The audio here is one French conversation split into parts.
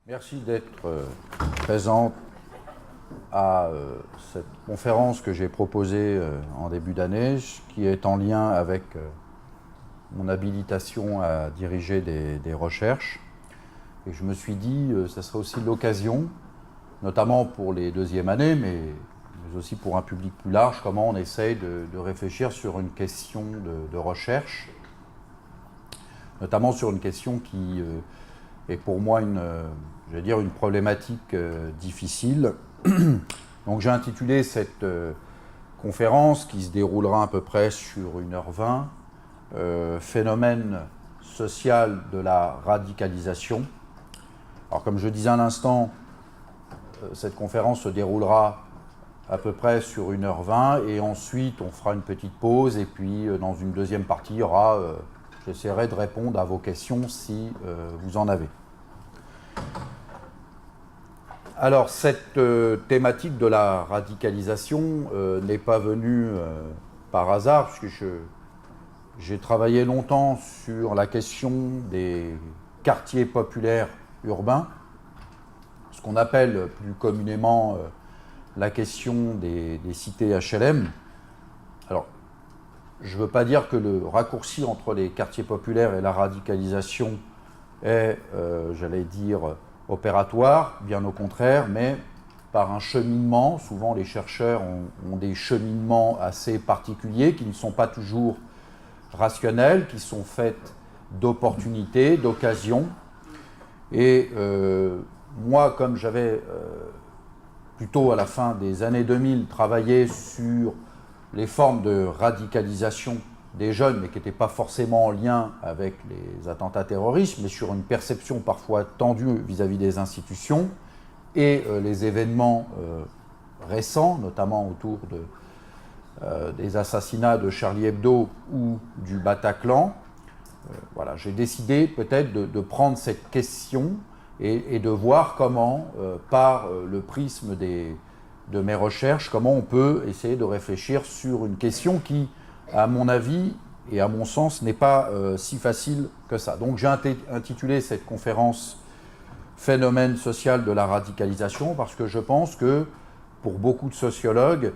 Merci d'être présente à cette conférence que j'ai proposée en début d'année, qui est en lien avec mon habilitation à diriger des recherches. Et je me suis dit que ce serait aussi l'occasion, notamment pour les deuxièmes années, mais aussi pour un public plus large, comment on essaye de réfléchir sur une question de recherche, notamment sur une question qui est pour moi une problématique difficile. Donc j'ai intitulé cette conférence, qui se déroulera à peu près sur 1h20, Phénomène social de la radicalisation. Alors comme je disais à l'instant, cette conférence se déroulera à peu près sur 1h20 et ensuite on fera une petite pause et puis dans une deuxième partie, il y aura, j'essaierai de répondre à vos questions si vous en avez. Alors cette thématique de la radicalisation n'est pas venue par hasard, puisque j'ai travaillé longtemps sur la question des quartiers populaires urbains, ce qu'on appelle plus communément la question des cités HLM. Alors, je ne veux pas dire que le raccourci entre les quartiers populaires et la radicalisation est, j'allais dire, opératoire, bien au contraire, mais par un cheminement. Souvent les chercheurs ont des cheminements assez particuliers qui ne sont pas toujours rationnels, qui sont faits d'opportunités, d'occasions. Et moi, comme j'avais plutôt à la fin des années 2000 travaillé sur les formes de radicalisation des jeunes, mais qui n'étaient pas forcément en lien avec les attentats terroristes, mais sur une perception parfois tendue vis-à-vis des institutions, et les événements récents, notamment autour des assassinats de Charlie Hebdo ou du Bataclan. Voilà, j'ai décidé peut-être de prendre cette question et de voir comment, par le prisme de mes recherches, comment on peut essayer de réfléchir sur une question qui, à mon avis et à mon sens, n'est pas si facile que ça. Donc j'ai intitulé cette conférence « Phénomène social de la radicalisation » parce que je pense que pour beaucoup de sociologues,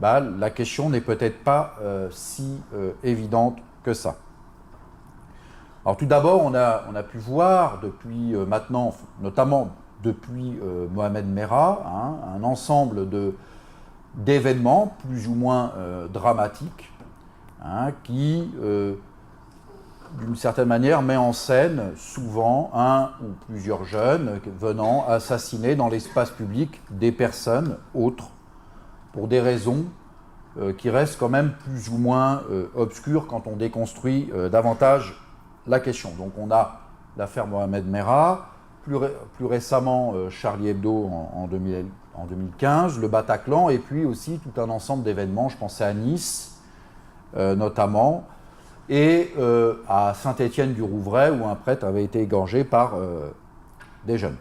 la question n'est peut-être pas si évidente que ça. Alors tout d'abord, on a pu voir depuis maintenant, notamment depuis Mohamed Merah, un ensemble d'événements plus ou moins dramatiques, qui, d'une certaine manière, met en scène souvent un ou plusieurs jeunes venant assassiner dans l'espace public des personnes autres pour des raisons qui restent quand même plus ou moins obscures quand on déconstruit davantage la question. Donc on a l'affaire Mohamed Merah, plus récemment Charlie Hebdo en 2015, le Bataclan, et puis aussi tout un ensemble d'événements, je pensais à Nice, notamment, et à Saint-Étienne-du-Rouvray, où un prêtre avait été égorgé par des jeunes.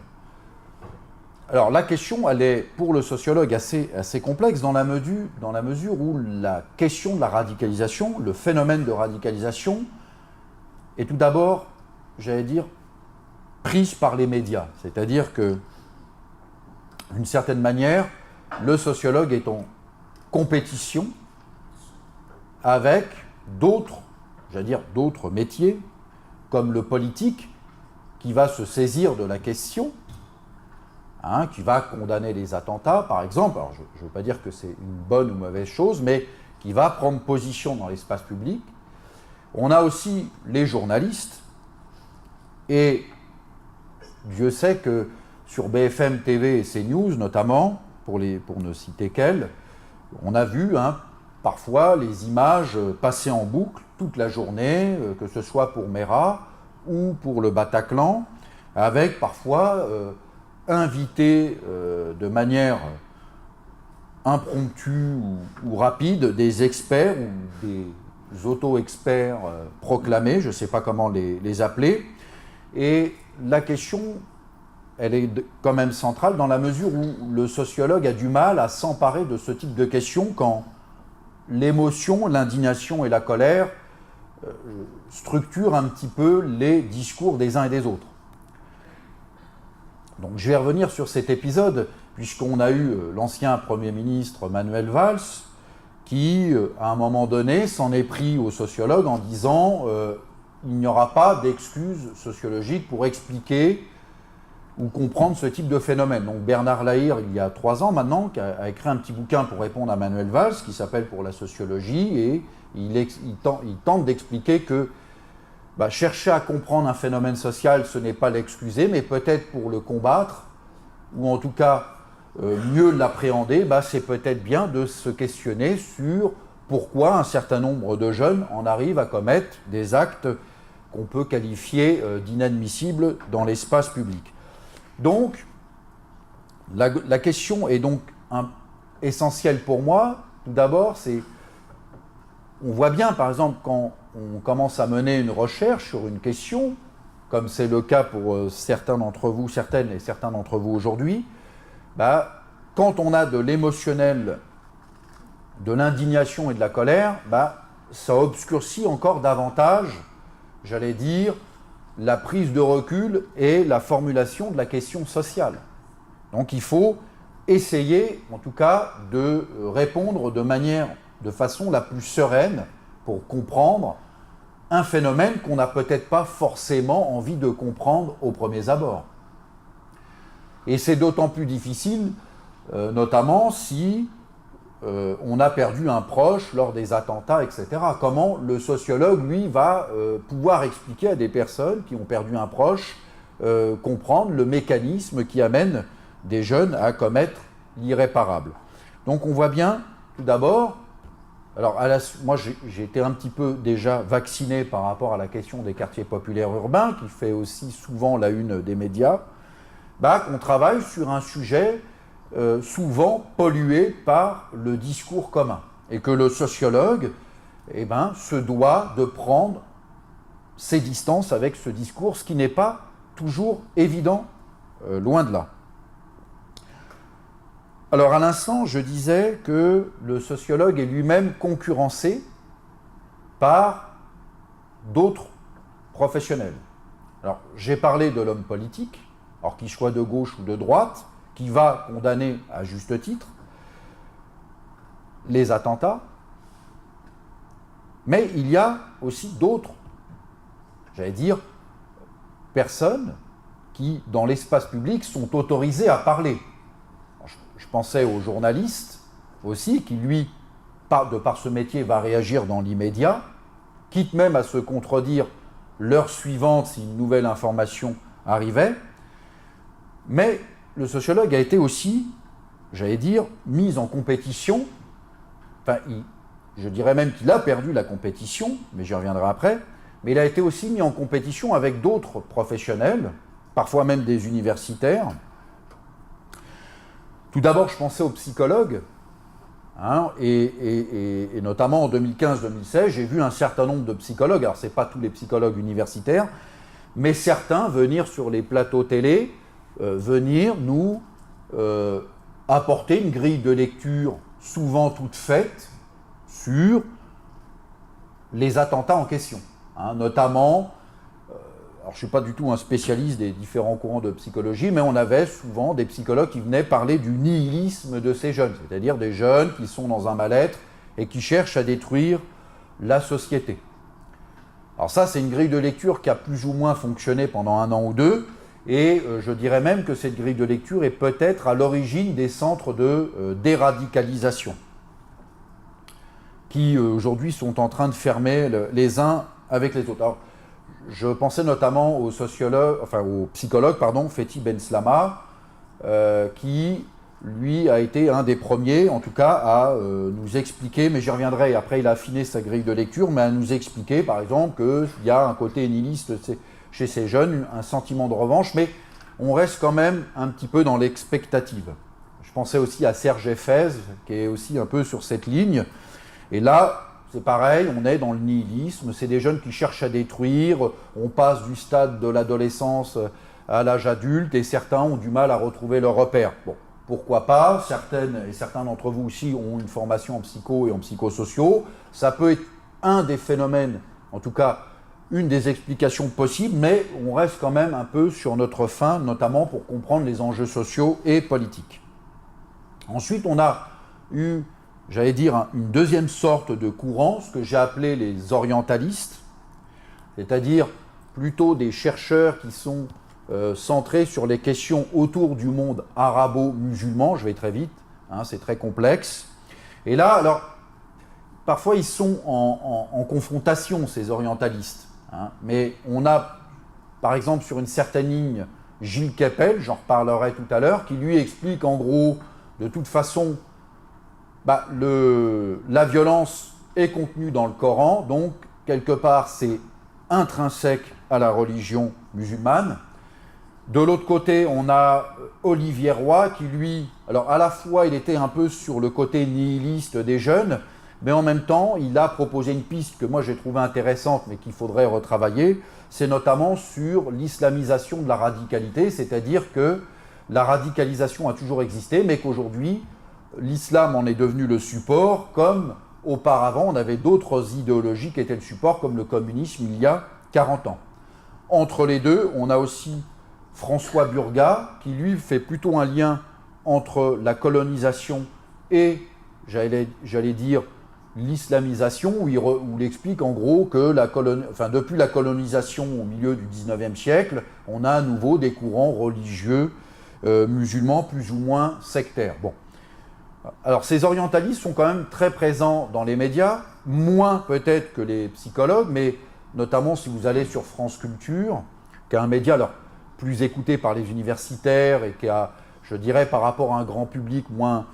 Alors la question, elle est pour le sociologue assez complexe dans la mesure où la question de la radicalisation, le phénomène de radicalisation, est tout d'abord, j'allais dire, prise par les médias. C'est-à-dire que, d'une certaine manière, le sociologue est en compétition avec d'autres métiers, comme le politique, qui va se saisir de la question, qui va condamner les attentats, par exemple. Alors, je ne veux pas dire que c'est une bonne ou mauvaise chose, mais qui va prendre position dans l'espace public. On a aussi les journalistes, et Dieu sait que sur BFM TV et CNews, notamment, pour ne citer qu'elles, on a vu parfois les images passer en boucle toute la journée, que ce soit pour Merah ou pour le Bataclan, avec parfois invités de manière impromptue ou rapide des experts ou des auto-experts proclamés, je ne sais pas comment les appeler. Et la question, elle est quand même centrale dans la mesure où le sociologue a du mal à s'emparer de ce type de questions quand l'émotion, l'indignation et la colère structurent un petit peu les discours des uns et des autres. Donc je vais revenir sur cet épisode, puisqu'on a eu l'ancien Premier ministre Manuel Valls, qui, à un moment donné, s'en est pris aux sociologues en disant il n'y aura pas d'excuses sociologiques pour expliquer ou comprendre ce type de phénomène. Donc Bernard Lahire, il y a 3 ans maintenant, a écrit un petit bouquin pour répondre à Manuel Valls, qui s'appelle Pour la sociologie, et il tente d'expliquer que chercher à comprendre un phénomène social, ce n'est pas l'excuser, mais peut-être pour le combattre, ou en tout cas mieux l'appréhender, c'est peut-être bien de se questionner sur pourquoi un certain nombre de jeunes en arrivent à commettre des actes qu'on peut qualifier d'inadmissibles dans l'espace public. Donc, la question est donc essentielle pour moi. Tout d'abord, on voit bien, par exemple, quand on commence à mener une recherche sur une question, comme c'est le cas pour certaines et certains d'entre vous aujourd'hui, quand on a de l'émotionnel, de l'indignation et de la colère, ça obscurcit encore davantage, j'allais dire, la prise de recul et la formulation de la question sociale. Donc il faut essayer, en tout cas, de répondre de façon la plus sereine pour comprendre un phénomène qu'on n'a peut-être pas forcément envie de comprendre aux premiers abords. Et c'est d'autant plus difficile, notamment si on a perdu un proche lors des attentats, etc. Comment le sociologue, lui, va pouvoir expliquer à des personnes qui ont perdu un proche, comprendre le mécanisme qui amène des jeunes à commettre l'irréparable. Donc on voit bien, tout d'abord, alors moi j'ai été un petit peu déjà vacciné par rapport à la question des quartiers populaires urbains, qui fait aussi souvent la une des médias, qu'on travaille sur un sujet souvent pollué par le discours commun. Et que le sociologue se doit de prendre ses distances avec ce discours, ce qui n'est pas toujours évident, loin de là. Alors à l'instant, je disais que le sociologue est lui-même concurrencé par d'autres professionnels. Alors j'ai parlé de l'homme politique, alors qu'il soit de gauche ou de droite, qui va condamner à juste titre les attentats, mais il y a aussi d'autres, j'allais dire, personnes qui, dans l'espace public, sont autorisées à parler. Je pensais aux journalistes aussi, qui lui, de par ce métier, va réagir dans l'immédiat, quitte même à se contredire l'heure suivante si une nouvelle information arrivait. Mais le sociologue a été aussi, j'allais dire, mis en compétition, je dirais même qu'il a perdu la compétition, mais j'y reviendrai après, mais il a été aussi mis en compétition avec d'autres professionnels, parfois même des universitaires. Tout d'abord, je pensais aux psychologues, et notamment en 2015-2016, j'ai vu un certain nombre de psychologues, alors ce n'est pas tous les psychologues universitaires, mais certains venir sur les plateaux télé, venir nous apporter une grille de lecture souvent toute faite sur les attentats en question. Notamment, alors je ne suis pas du tout un spécialiste des différents courants de psychologie, mais on avait souvent des psychologues qui venaient parler du nihilisme de ces jeunes, c'est-à-dire des jeunes qui sont dans un mal-être et qui cherchent à détruire la société. Alors ça, c'est une grille de lecture qui a plus ou moins fonctionné pendant 1 an ou 2, et je dirais même que cette grille de lecture est peut-être à l'origine des centres de déradicalisation, qui aujourd'hui sont en train de fermer les uns avec les autres. Alors, je pensais notamment au psychologue, Fethi Benslama, qui, lui, a été un des premiers, en tout cas, à nous expliquer, mais j'y reviendrai, après il a affiné sa grille de lecture, mais à nous expliquer, par exemple, qu'il y a un côté nihiliste chez ces jeunes, un sentiment de revanche, mais on reste quand même un petit peu dans l'expectative. Je pensais aussi à Serge Effez, qui est aussi un peu sur cette ligne, et là, c'est pareil, on est dans le nihilisme, c'est des jeunes qui cherchent à détruire, on passe du stade de l'adolescence à l'âge adulte, et certains ont du mal à retrouver leur repère. Bon, pourquoi pas, certaines et certains d'entre vous aussi ont une formation en psycho et en psychosociaux, ça peut être un des phénomènes, en tout cas, une des explications possibles, mais on reste quand même un peu sur notre faim, notamment pour comprendre les enjeux sociaux et politiques. Ensuite, on a eu, j'allais dire, une deuxième sorte de courant, ce que j'ai appelé les orientalistes, c'est-à-dire plutôt des chercheurs qui sont centrés sur les questions autour du monde arabo-musulman. Je vais très vite, hein, c'est très complexe. Et là, alors, parfois ils sont en confrontation, ces orientalistes. Hein, mais on a, par exemple, sur une certaine ligne, Gilles Kepel, j'en reparlerai tout à l'heure, qui lui explique en gros, de toute façon, la violence est contenue dans le Coran, donc quelque part c'est intrinsèque à la religion musulmane. De l'autre côté, on a Olivier Roy qui lui, alors à la fois il était un peu sur le côté nihiliste des jeunes, mais en même temps il a proposé une piste que moi j'ai trouvée intéressante mais qu'il faudrait retravailler, c'est notamment sur l'islamisation de la radicalité, c'est-à-dire que la radicalisation a toujours existé, mais qu'aujourd'hui l'islam en est devenu le support, comme auparavant on avait d'autres idéologies qui étaient le support, comme le communisme il y a 40 ans. Entre les deux, on a aussi François Burgat, qui lui fait plutôt un lien entre la colonisation et, j'allais dire, l'islamisation, où il explique en gros que depuis la colonisation au milieu du 19e siècle, on a à nouveau des courants religieux musulmans plus ou moins sectaires. Bon. Alors ces orientalistes sont quand même très présents dans les médias, moins peut-être que les psychologues, mais notamment si vous allez sur France Culture, qui est un média alors, plus écouté par les universitaires et qui a, je dirais, par rapport à un grand public moins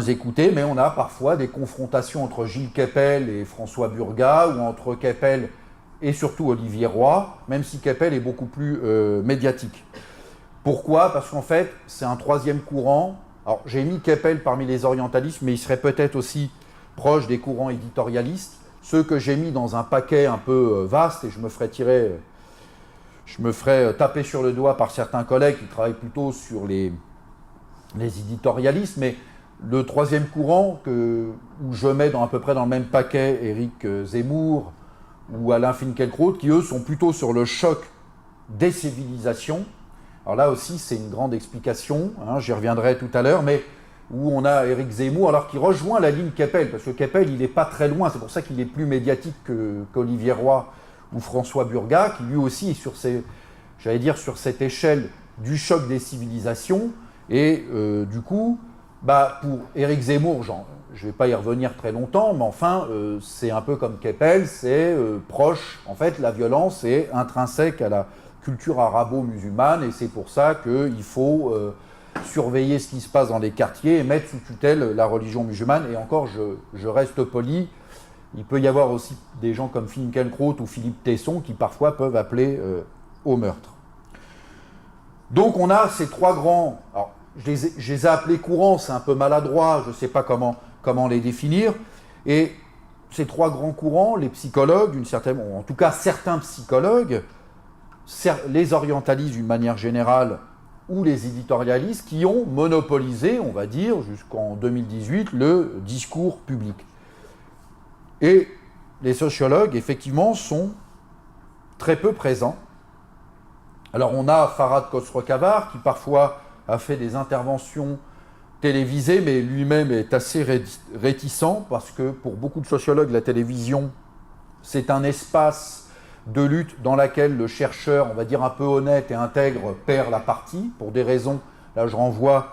écouté, mais on a parfois des confrontations entre Gilles Kepel et François Burgat, ou entre Kepel et surtout Olivier Roy, même si Kepel est beaucoup plus médiatique. Pourquoi? Parce qu'en fait, c'est un troisième courant. Alors, j'ai mis Kepel parmi les orientalistes, mais il serait peut-être aussi proche des courants éditorialistes, ceux que j'ai mis dans un paquet un peu vaste, et je me ferais taper sur le doigt par certains collègues qui travaillent plutôt sur les éditorialistes, mais le troisième courant où je mets à peu près dans le même paquet Éric Zemmour ou Alain Finkielkraut, qui eux sont plutôt sur le choc des civilisations. Alors là aussi, c'est une grande explication, hein, j'y reviendrai tout à l'heure, mais où on a Éric Zemmour, alors qui rejoint la ligne Kepel, parce que Kepel, il n'est pas très loin, c'est pour ça qu'il est plus médiatique qu'Olivier Roy ou François Burgat, qui lui aussi est sur cette échelle du choc des civilisations, et du coup, pour Éric Zemmour, je ne vais pas y revenir très longtemps, mais enfin, c'est un peu comme Kepel, c'est proche, en fait, la violence est intrinsèque à la culture arabo-musulmane, et c'est pour ça qu'il faut surveiller ce qui se passe dans les quartiers et mettre sous tutelle la religion musulmane. Et encore, je reste poli, il peut y avoir aussi des gens comme Finkielkraut ou Philippe Tesson qui parfois peuvent appeler au meurtre. Donc on a ces trois grands, alors je les ai appelés courants, c'est un peu maladroit, je ne sais pas comment les définir, et ces trois grands courants, les psychologues, en tout cas certains psychologues, les orientalistes d'une manière générale, ou les éditorialistes qui ont monopolisé, on va dire, jusqu'en 2018, le discours public. Et les sociologues, effectivement, sont très peu présents. Alors on a Farhad Khosrow-Khavar, qui parfois a fait des interventions télévisées, mais lui-même est assez réticent, parce que pour beaucoup de sociologues, la télévision, c'est un espace de lutte dans laquelle le chercheur, on va dire un peu honnête et intègre, perd la partie, pour des raisons, là je renvoie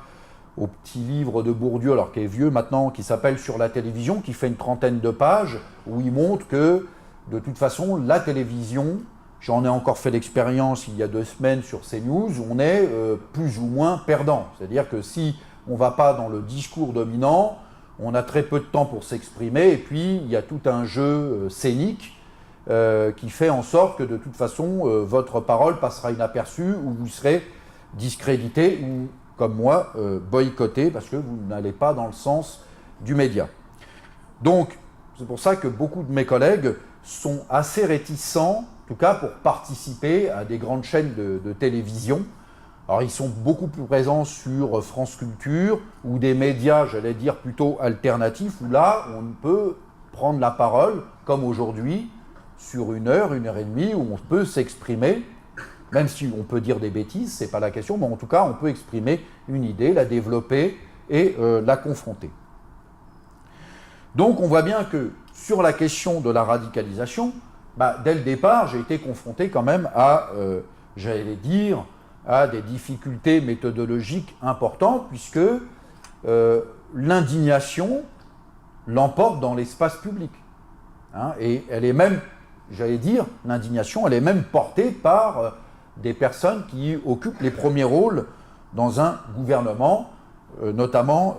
au petit livre de Bourdieu, alors qui est vieux maintenant, qui s'appelle « Sur la télévision », qui fait une trentaine de pages, où il montre que, de toute façon, la télévision, j'en ai encore fait l'expérience il y a 2 semaines sur CNews, on est plus ou moins perdant. C'est-à-dire que si on ne va pas dans le discours dominant, on a très peu de temps pour s'exprimer, et puis il y a tout un jeu scénique qui fait en sorte que de toute façon votre parole passera inaperçue, ou vous serez discrédité, ou comme moi boycotté, parce que vous n'allez pas dans le sens du média. Donc c'est pour ça que beaucoup de mes collègues sont assez réticents, en tout cas pour participer à des grandes chaînes de télévision. Alors ils sont beaucoup plus présents sur France Culture, ou des médias, j'allais dire plutôt alternatifs, où là on peut prendre la parole, comme aujourd'hui, sur 1 heure, 1 heure et demie, où on peut s'exprimer, même si on peut dire des bêtises, c'est pas la question, mais en tout cas, on peut exprimer une idée, la développer et la confronter. Donc on voit bien que sur la question de la radicalisation, dès le départ, j'ai été confronté quand même à, j'allais dire, à des difficultés méthodologiques importantes, puisque l'indignation l'emporte dans l'espace public. Et elle est même, j'allais dire, l'indignation, elle est même portée par des personnes qui occupent les premiers rôles dans un gouvernement, notamment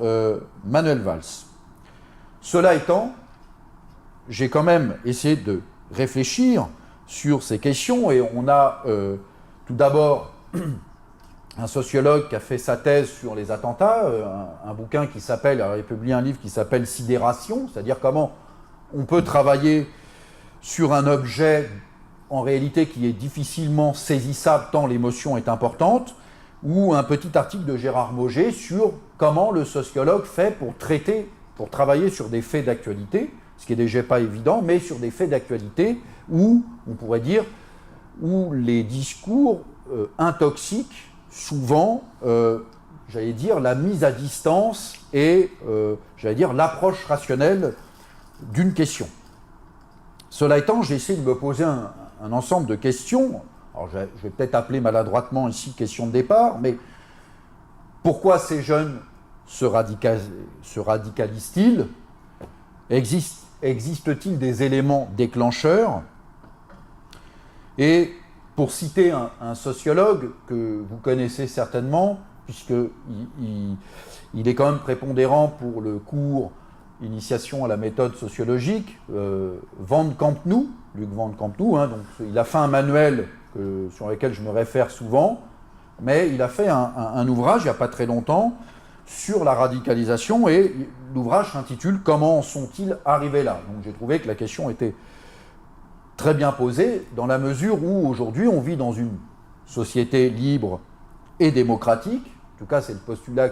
Manuel Valls. Cela étant, j'ai quand même essayé de réfléchir sur ces questions, et on a tout d'abord un sociologue qui a fait sa thèse sur les attentats, un bouquin qui s'appelle, alors il a publié un livre qui s'appelle Sidération, c'est-à-dire comment on peut travailler sur un objet en réalité qui est difficilement saisissable tant l'émotion est importante, ou un petit article de Gérard Mauger sur comment le sociologue fait pour travailler sur des faits d'actualité, ce qui est déjà pas évident, mais sur des faits d'actualité où, on pourrait dire, où les discours intoxiquent souvent, j'allais dire, la mise à distance et, j'allais dire, l'approche rationnelle d'une question. Cela étant, j'ai essayé de me poser un ensemble de questions. Alors, je vais peut-être appeler maladroitement ici question de départ, mais pourquoi ces jeunes se radicalisent-ils? Existe-t-il des éléments déclencheurs? Et pour citer un sociologue que vous connaissez certainement, puisqu'il est quand même prépondérant pour le cours Initiation à la méthode sociologique, Van Campenau, Luc Van Campenau, donc il a fait un manuel sur lequel je me réfère souvent, mais il a fait un ouvrage il n'y a pas très longtemps sur la radicalisation, et l'ouvrage s'intitule « Comment en sont-ils arrivés là ?» Donc j'ai trouvé que la question était très bien posée, dans la mesure où aujourd'hui on vit dans une société libre et démocratique, en tout cas c'est le postulat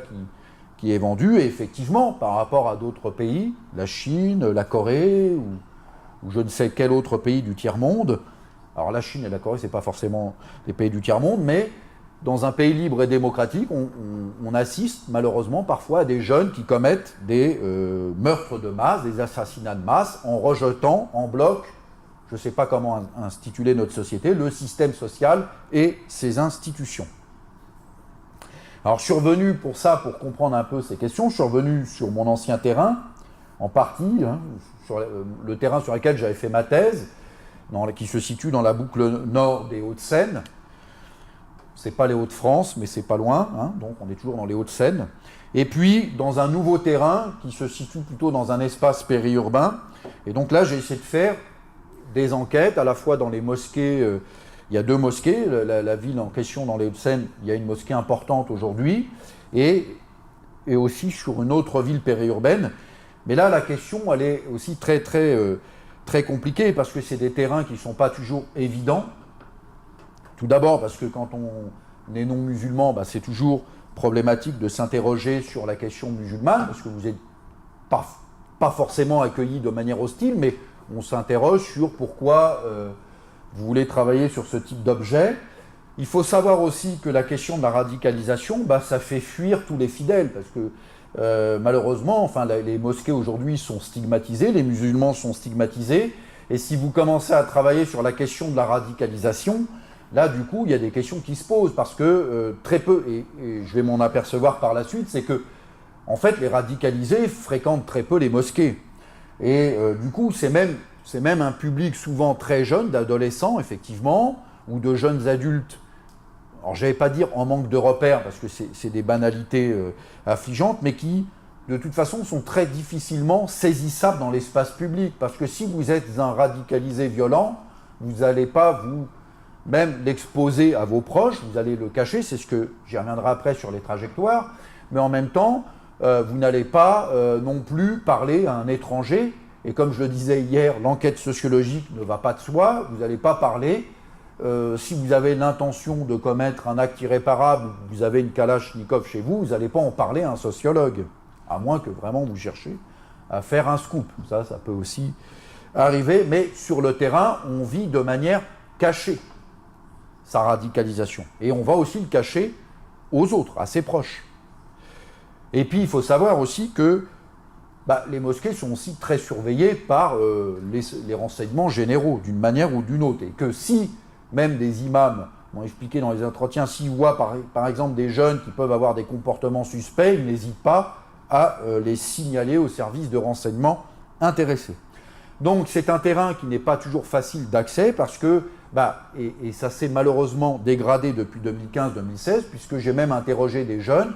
qui est vendu, et effectivement par rapport à d'autres pays, la Chine, la Corée, ou je ne sais quel autre pays du tiers-monde, alors la Chine et la Corée c'est pas forcément des pays du tiers-monde, mais dans un pays libre et démocratique, on assiste malheureusement parfois à des jeunes qui commettent des meurtres de masse, des assassinats de masse, en rejetant en bloc, je ne sais pas comment intituler notre société, le système social et ses institutions. Alors je suis revenu pour ça, pour comprendre un peu ces questions, je suis revenu sur mon ancien terrain, en partie, sur le terrain sur lequel j'avais fait ma thèse, qui se situe dans la boucle nord des Hauts-de-Seine. C'est pas les Hauts-de-France, mais c'est pas loin, donc on est toujours dans les Hauts-de-Seine. Et puis dans un nouveau terrain qui se situe plutôt dans un espace périurbain. Et donc là, j'ai essayé de faire des enquêtes, à la fois dans les mosquées. Il y a 2 mosquées, la ville en question dans les Hauts-de-Seine, il y a une mosquée importante aujourd'hui, et aussi sur une autre ville périurbaine. Mais là, la question, elle est aussi très compliquée, parce que c'est des terrains qui ne sont pas toujours évidents. Tout d'abord parce que quand on est non-musulman, c'est toujours problématique de s'interroger sur la question musulmane, parce que vous n'êtes pas forcément accueilli de manière hostile, mais on s'interroge sur pourquoi vous voulez travailler sur ce type d'objet. Il faut savoir aussi que la question de la radicalisation, ça fait fuir tous les fidèles, parce que malheureusement, les mosquées aujourd'hui sont stigmatisées, les musulmans sont stigmatisés, et si vous commencez à travailler sur la question de la radicalisation, là, du coup, il y a des questions qui se posent, parce que très peu, et je vais m'en apercevoir par la suite, c'est que, en fait, les radicalisés fréquentent très peu les mosquées. Et du coup, c'est même un public souvent très jeune, d'adolescents, effectivement, ou de jeunes adultes. Alors, je n'allais pas dire en manque de repères, parce que c'est des banalités affligeantes, mais qui, de toute façon, sont très difficilement saisissables dans l'espace public. Parce que si vous êtes un radicalisé violent, vous n'allez pas même l'exposer à vos proches, vous allez le cacher, c'est ce que j'y reviendrai après sur les trajectoires, mais en même temps, vous n'allez pas non plus parler à un étranger, et comme je le disais hier, l'enquête sociologique ne va pas de soi, vous n'allez pas parler, si vous avez l'intention de commettre un acte irréparable, vous avez une Kalachnikov chez vous, vous n'allez pas en parler à un sociologue, à moins que vraiment vous cherchiez à faire un scoop, ça peut aussi arriver, mais sur le terrain, on vit de manière cachée sa radicalisation. Et on va aussi le cacher aux autres, à ses proches. Et puis, il faut savoir aussi que les mosquées sont aussi très surveillées par les renseignements généraux, d'une manière ou d'une autre. Et que si, même des imams m'ont expliqué dans les entretiens, s'ils voient par exemple des jeunes qui peuvent avoir des comportements suspects, ils n'hésitent pas à les signaler aux services de renseignement intéressés. Donc c'est un terrain qui n'est pas toujours facile d'accès parce que, et ça s'est malheureusement dégradé depuis 2015-2016, puisque j'ai même interrogé des jeunes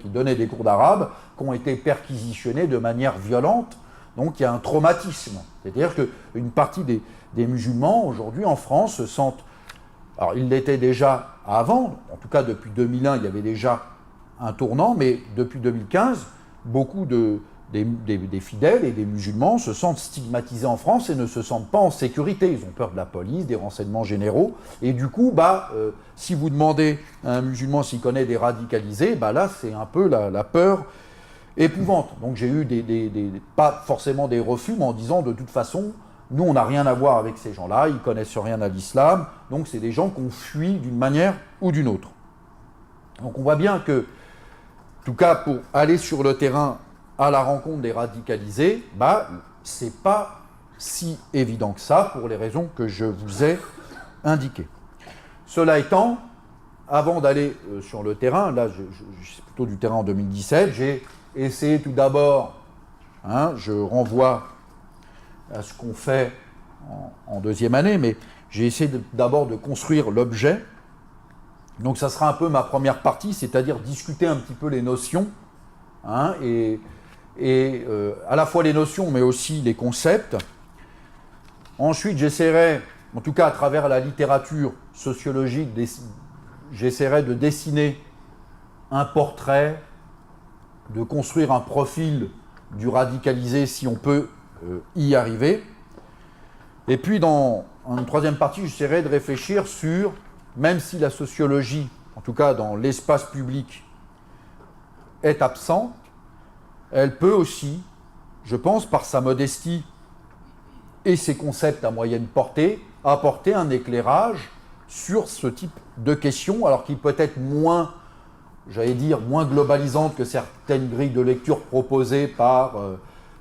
qui donnaient des cours d'arabe, qui ont été perquisitionnés de manière violente. Donc il y a un traumatisme. C'est-à-dire qu'une partie des musulmans aujourd'hui en France se sentent... Alors ils l'étaient déjà avant, en tout cas depuis 2001 il y avait déjà un tournant, mais depuis 2015, beaucoup des fidèles et des musulmans se sentent stigmatisés en France et ne se sentent pas en sécurité. Ils ont peur de la police, des renseignements généraux. Et du coup, si vous demandez à un musulman s'il connaît des radicalisés, là, c'est un peu la peur épouvante. Donc j'ai eu pas forcément des refus, mais en disant de toute façon, nous, on n'a rien à voir avec ces gens-là, ils ne connaissent rien à l'islam. Donc c'est des gens qu'on fuit d'une manière ou d'une autre. Donc on voit bien que, en tout cas, pour aller sur le terrain à la rencontre des radicalisés, c'est pas si évident que ça pour les raisons que je vous ai indiquées. Cela étant, avant d'aller sur le terrain, là c'est plutôt du terrain en 2017, j'ai essayé tout d'abord, je renvoie à ce qu'on fait en deuxième année, mais j'ai essayé d'abord de construire l'objet. Donc ça sera un peu ma première partie, c'est-à-dire discuter un petit peu les notions, et à la fois les notions, mais aussi les concepts. Ensuite, j'essaierai, en tout cas à travers la littérature sociologique, j'essaierai de dessiner un portrait, de construire un profil du radicalisé si on peut y arriver. Et puis, dans une troisième partie, j'essaierai de réfléchir sur, même si la sociologie, en tout cas dans l'espace public, est absente, elle peut aussi, je pense, par sa modestie et ses concepts à moyenne portée, apporter un éclairage sur ce type de questions, alors qu'il peut être moins, moins globalisante que certaines grilles de lecture proposées par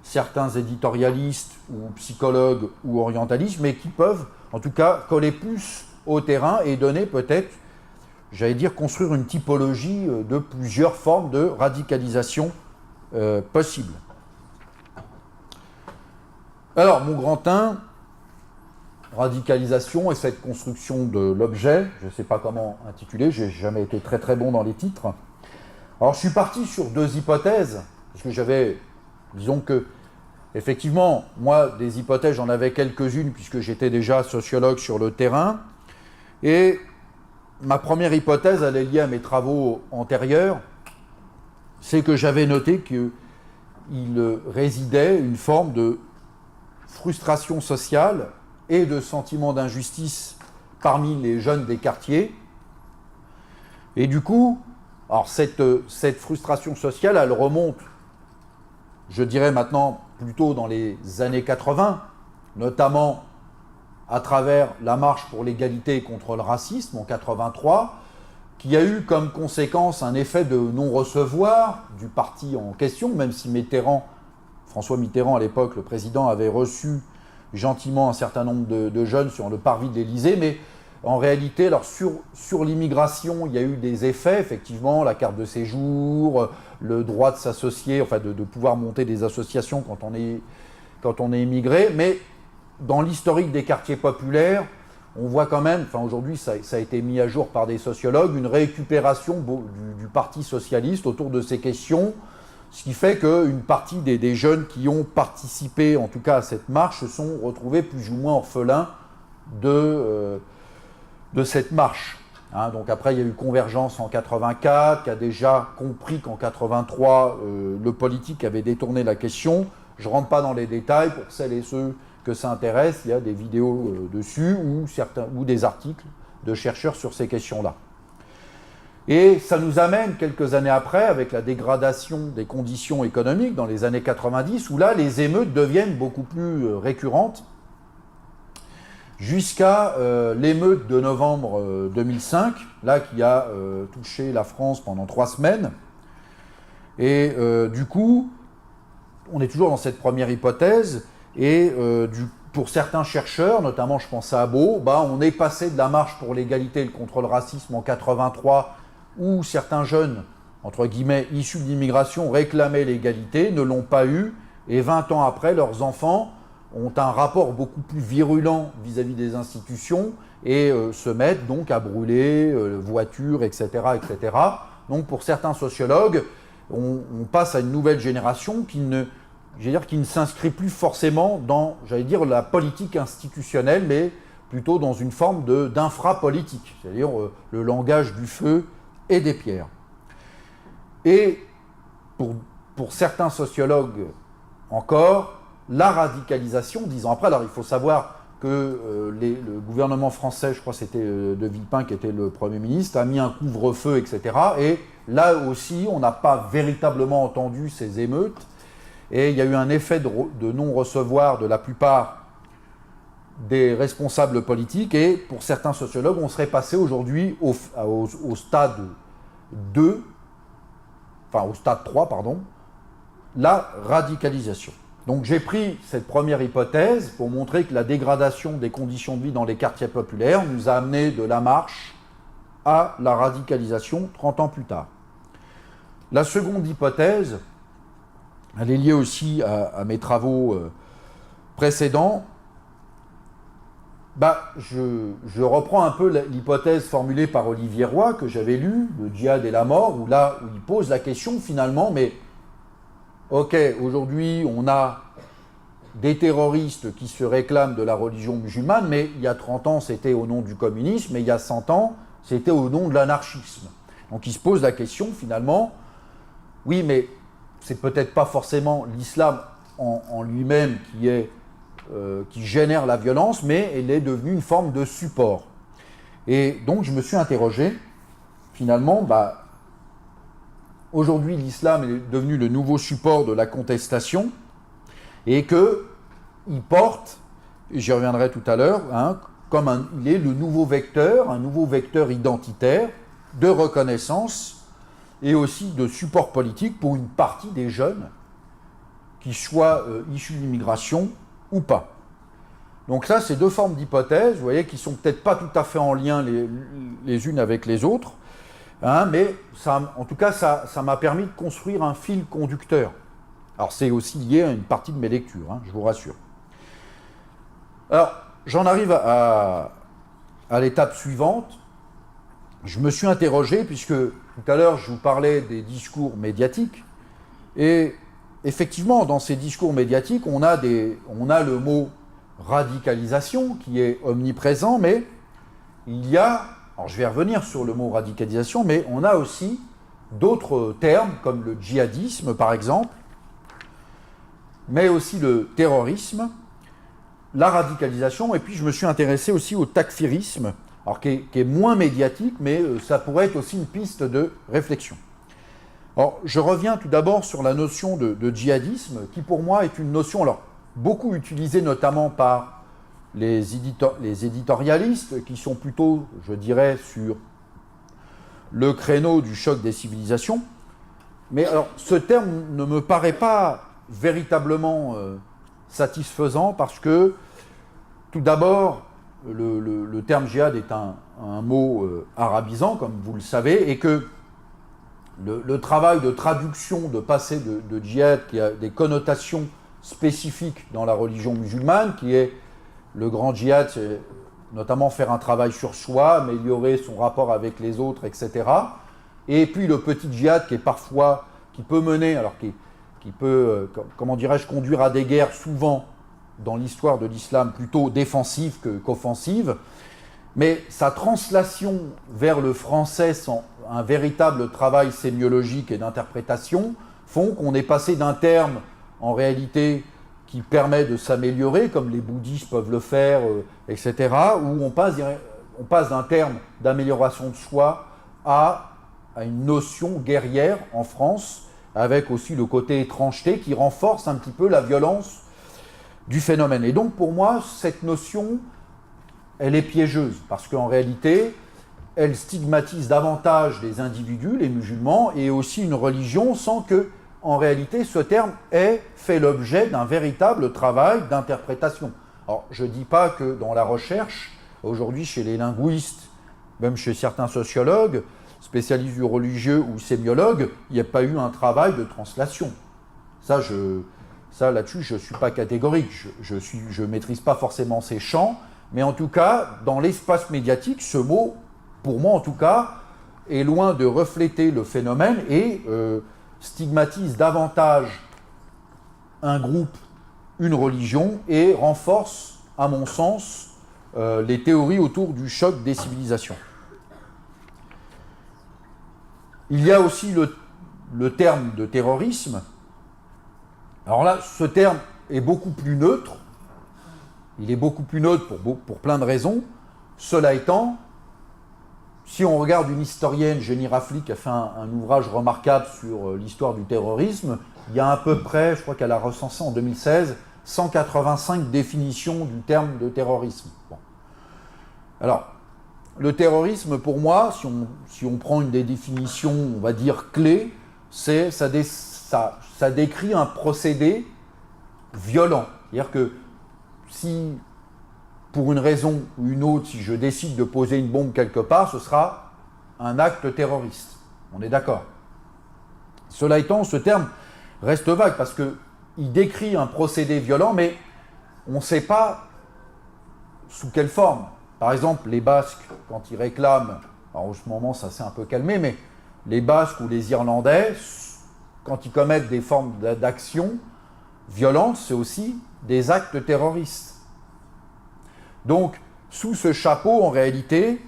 certains éditorialistes ou psychologues ou orientalistes, mais qui peuvent, en tout cas, coller plus au terrain et donner peut-être, construire une typologie de plusieurs formes de radicalisation possible. Alors, mon grand 1, radicalisation et cette construction de l'objet, je ne sais pas comment intituler, je n'ai jamais été très très bon dans les titres. Alors, je suis parti sur deux hypothèses, parce que disons que, effectivement, moi, des hypothèses, j'en avais quelques-unes, puisque j'étais déjà sociologue sur le terrain, et ma première hypothèse, elle est liée à mes travaux antérieurs, c'est que j'avais noté qu'il résidait une forme de frustration sociale et de sentiment d'injustice parmi les jeunes des quartiers. Et du coup, alors cette frustration sociale, elle remonte, je dirais maintenant, plutôt dans les années 80, notamment à travers la marche pour l'égalité contre le racisme en 83, qui a eu comme conséquence un effet de non-recevoir du parti en question, même si François Mitterrand à l'époque, le président, avait reçu gentiment un certain nombre de jeunes sur le parvis de l'Élysée, mais en réalité, alors sur l'immigration, il y a eu des effets, effectivement, la carte de séjour, le droit de s'associer, enfin de pouvoir monter des associations quand on est immigré, mais dans l'historique des quartiers populaires, on voit quand même, aujourd'hui ça a été mis à jour par des sociologues, une récupération du Parti socialiste autour de ces questions, ce qui fait qu'une partie des jeunes qui ont participé, en tout cas à cette marche, se sont retrouvés plus ou moins orphelins de cette marche. Donc après, il y a eu Convergence en 84, qui a déjà compris qu'en 83, le politique avait détourné la question. Je ne rentre pas dans les détails, pour celles et ceux que ça intéresse, il y a des vidéos dessus ou des articles de chercheurs sur ces questions-là. Et ça nous amène quelques années après, avec la dégradation des conditions économiques dans les années 90, où là, les émeutes deviennent beaucoup plus récurrentes jusqu'à l'émeute de novembre 2005, là qui a touché la France pendant 3 semaines. Et du coup, on est toujours dans cette première hypothèse, et pour certains chercheurs, notamment je pense à Abo, on est passé de la marche pour l'égalité et le contre le racisme en 83, où certains jeunes, entre guillemets, issus de l'immigration, réclamaient l'égalité, ne l'ont pas eu, et 20 ans après, leurs enfants ont un rapport beaucoup plus virulent vis-à-vis des institutions et se mettent donc à brûler voitures, etc., etc. Donc pour certains sociologues, on passe à une nouvelle génération qui ne s'inscrit plus forcément dans, la politique institutionnelle, mais plutôt dans une forme d'infrapolitique, c'est-à-dire le langage du feu et des pierres. Et pour certains sociologues encore, la radicalisation, 10 ans après, alors il faut savoir que le gouvernement français, je crois que c'était de Villepin qui était le Premier ministre, a mis un couvre-feu, etc. Et là aussi, on n'a pas véritablement entendu ces émeutes. Et il y a eu un effet de non-recevoir de la plupart des responsables politiques. Et pour certains sociologues, on serait passé aujourd'hui au stade 2, enfin au stade 3, pardon, la radicalisation. Donc j'ai pris cette première hypothèse pour montrer que la dégradation des conditions de vie dans les quartiers populaires nous a amené de la marche à la radicalisation 30 ans plus tard. La seconde hypothèse, elle est liée aussi à mes travaux précédents. Je reprends un peu l'hypothèse formulée par Olivier Roy, que j'avais lue, le djihad et la mort, où il pose la question finalement, mais ok, aujourd'hui on a des terroristes qui se réclament de la religion musulmane, mais il y a 30 ans c'était au nom du communisme, et il y a 100 ans c'était au nom de l'anarchisme. Donc il se pose la question finalement, oui mais c'est peut-être pas forcément l'islam en lui-même qui génère la violence, mais elle est devenue une forme de support. Et donc je me suis interrogé, finalement, aujourd'hui l'islam est devenu le nouveau support de la contestation, et qu'il porte, et j'y reviendrai tout à l'heure, il est le nouveau vecteur, un nouveau vecteur identitaire de reconnaissance et aussi de support politique pour une partie des jeunes, qu'ils soient issus de l'immigration ou pas. Donc ça, c'est deux formes d'hypothèses, vous voyez, qui sont peut-être pas tout à fait en lien les unes avec les autres, mais ça, en tout cas, ça m'a permis de construire un fil conducteur. Alors c'est aussi lié à une partie de mes lectures, je vous rassure. Alors, j'en arrive à l'étape suivante. Je me suis interrogé, puisque tout à l'heure je vous parlais des discours médiatiques, et effectivement dans ces discours médiatiques on a le mot radicalisation qui est omniprésent, mais il y a, alors je vais revenir sur le mot radicalisation, mais on a aussi d'autres termes comme le djihadisme par exemple, mais aussi le terrorisme, la radicalisation, et puis je me suis intéressé aussi au takfirisme, alors qui est moins médiatique, mais ça pourrait être aussi une piste de réflexion. Alors, je reviens tout d'abord sur la notion de djihadisme, qui pour moi est une notion beaucoup utilisée notamment par les éditorialistes, qui sont plutôt, je dirais, sur le créneau du choc des civilisations. Mais alors, ce terme ne me paraît pas véritablement satisfaisant, parce que, tout d'abord, le terme djihad est un mot arabisant, comme vous le savez, et que le travail de traduction, de passer de djihad, qui a des connotations spécifiques dans la religion musulmane, qui est le grand djihad, c'est notamment faire un travail sur soi, améliorer son rapport avec les autres, etc. Et puis le petit djihad qui peut mener, alors qui peut, comment dirais-je, conduire à des guerres souvent dans l'histoire de l'islam plutôt défensive qu'offensive, mais sa translation vers le français sans un véritable travail sémiologique et d'interprétation font qu'on est passé d'un terme, en réalité, qui permet de s'améliorer, comme les bouddhistes peuvent le faire, etc., où on passe d'un terme d'amélioration de soi à une notion guerrière en France, avec aussi le côté étrangeté qui renforce un petit peu la violence du phénomène. Et donc pour moi, cette notion elle est piégeuse, parce qu'en réalité, elle stigmatise davantage les individus, les musulmans, et aussi une religion, sans que, en réalité, ce terme ait fait l'objet d'un véritable travail d'interprétation. Alors, je ne dis pas que dans la recherche, aujourd'hui, chez les linguistes, même chez certains sociologues, spécialistes du religieux ou sémiologues, il n'y a pas eu un travail de translation. Ça, là-dessus, je ne suis pas catégorique. Je ne maîtrise pas forcément ces champs, mais en tout cas, dans l'espace médiatique, ce mot, pour moi en tout cas, est loin de refléter le phénomène et stigmatise davantage un groupe, une religion, et renforce, à mon sens, les théories autour du choc des civilisations. Il y a aussi le terme de terrorisme. Alors là, ce terme est beaucoup plus neutre. Il est beaucoup plus neutre pour plein de raisons. Cela étant, si on regarde une historienne, Jenny Rafley, qui a fait un ouvrage remarquable sur l'histoire du terrorisme, il y a à peu près, je crois qu'elle a recensé en 2016, 185 définitions du terme de terrorisme. Bon. Alors, le terrorisme, pour moi, si on prend une des définitions, on va dire, clés, ça décrit un procédé violent. C'est-à-dire que si, pour une raison ou une autre, si je décide de poser une bombe quelque part, ce sera un acte terroriste. On est d'accord. Cela étant, ce terme reste vague parce qu'il décrit un procédé violent, mais on ne sait pas sous quelle forme. Par exemple, les Basques, quand ils réclament, alors en ce moment ça s'est un peu calmé, mais les Basques ou les Irlandais, quand ils commettent des formes d'action violentes, c'est aussi des actes terroristes. Donc, sous ce chapeau, en réalité,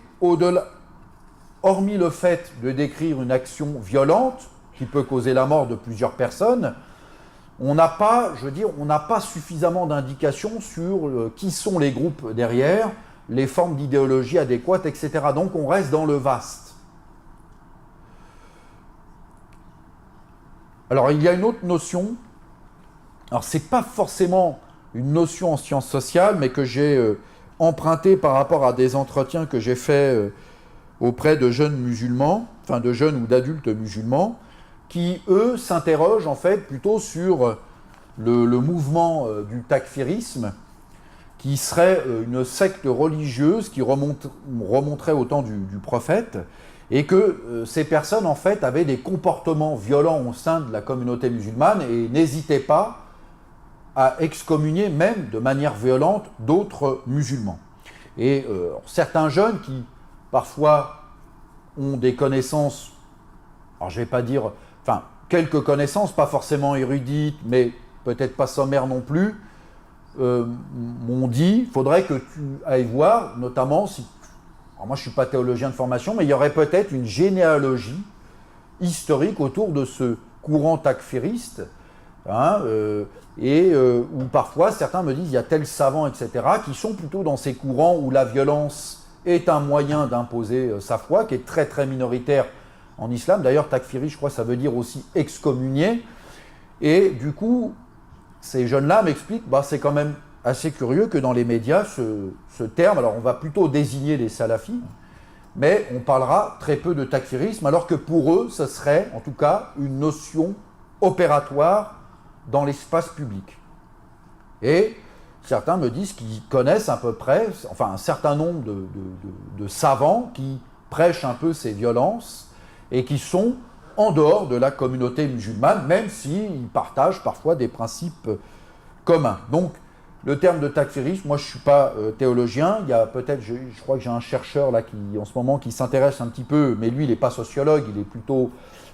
hormis le fait de décrire une action violente qui peut causer la mort de plusieurs personnes, on n'a pas suffisamment d'indications sur qui sont les groupes derrière, les formes d'idéologie adéquates, etc. Donc on reste dans le vaste. Alors il y a une autre notion, alors c'est pas forcément une notion en sciences sociales, mais que j'ai empruntée par rapport à des entretiens que j'ai faits auprès de jeunes musulmans, enfin de jeunes ou d'adultes musulmans, qui eux s'interrogent en fait plutôt sur le mouvement du takfirisme, qui serait une secte religieuse qui remonterait au temps du prophète, et que ces personnes, en fait, avaient des comportements violents au sein de la communauté musulmane et n'hésitaient pas à excommunier, même de manière violente, d'autres musulmans. Et certains jeunes qui, parfois, ont des connaissances, alors je ne vais pas dire, enfin, quelques connaissances, pas forcément érudites, mais peut-être pas sommaires non plus, m'ont dit, il faudrait que tu ailles voir, notamment si... Alors moi je ne suis pas théologien de formation, mais il y aurait peut-être une généalogie historique autour de ce courant takfiriste, hein, où parfois certains me disent, il y a tel savant, etc., qui sont plutôt dans ces courants où la violence est un moyen d'imposer sa foi, qui est très très minoritaire en islam. D'ailleurs, takfiri, je crois, ça veut dire aussi excommunier. Et du coup, ces jeunes-là m'expliquent, c'est quand même assez curieux que dans les médias, ce terme, alors on va plutôt désigner les salafis, mais on parlera très peu de takfirisme, alors que pour eux, ce serait en tout cas une notion opératoire dans l'espace public. Et certains me disent qu'ils connaissent à peu près, enfin un certain nombre de savants qui prêchent un peu ces violences et qui sont en dehors de la communauté musulmane, même s'ils partagent parfois des principes communs. Donc, le terme de takfirisme, moi je ne suis pas théologien, il y a peut-être, je crois que j'ai un chercheur là en ce moment qui s'intéresse un petit peu, mais lui il n'est pas sociologue, il est plutôt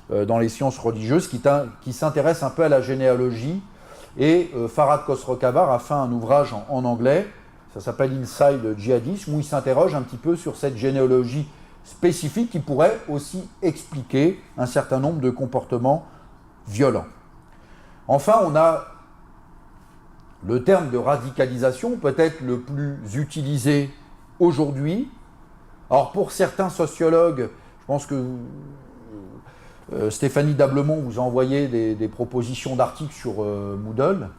dans les sciences religieuses, qui s'intéresse un peu à la généalogie, et Farhad Khosrow-Khabar a fait un ouvrage en anglais, ça s'appelle Inside Djihadism, où il s'interroge un petit peu sur cette généalogie spécifique qui pourrait aussi expliquer un certain nombre de comportements violents. Enfin, on a le terme de radicalisation, peut-être le plus utilisé aujourd'hui. Alors pour certains sociologues, je pense que Stéphanie Dablemont vous a envoyé des propositions d'articles sur Moodle.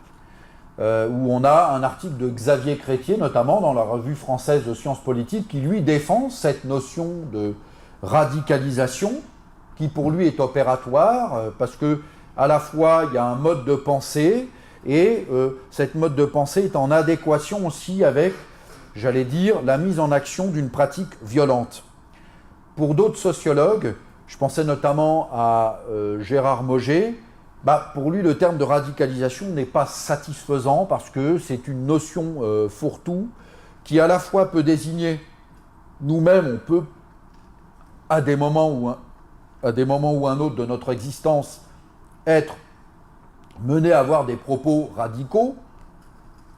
où on a un article de Xavier Crétier, notamment dans la revue française de sciences politiques, qui lui défend cette notion de radicalisation, qui pour lui est opératoire, parce que à la fois il y a un mode de pensée, et cette mode de pensée est en adéquation aussi avec, j'allais dire, la mise en action d'une pratique violente. Pour d'autres sociologues, je pensais notamment à Gérard Mauger, pour lui le terme de radicalisation n'est pas satisfaisant parce que c'est une notion fourre-tout qui à la fois peut désigner, nous-mêmes on peut à des moments ou un autre de notre existence être mené à avoir des propos radicaux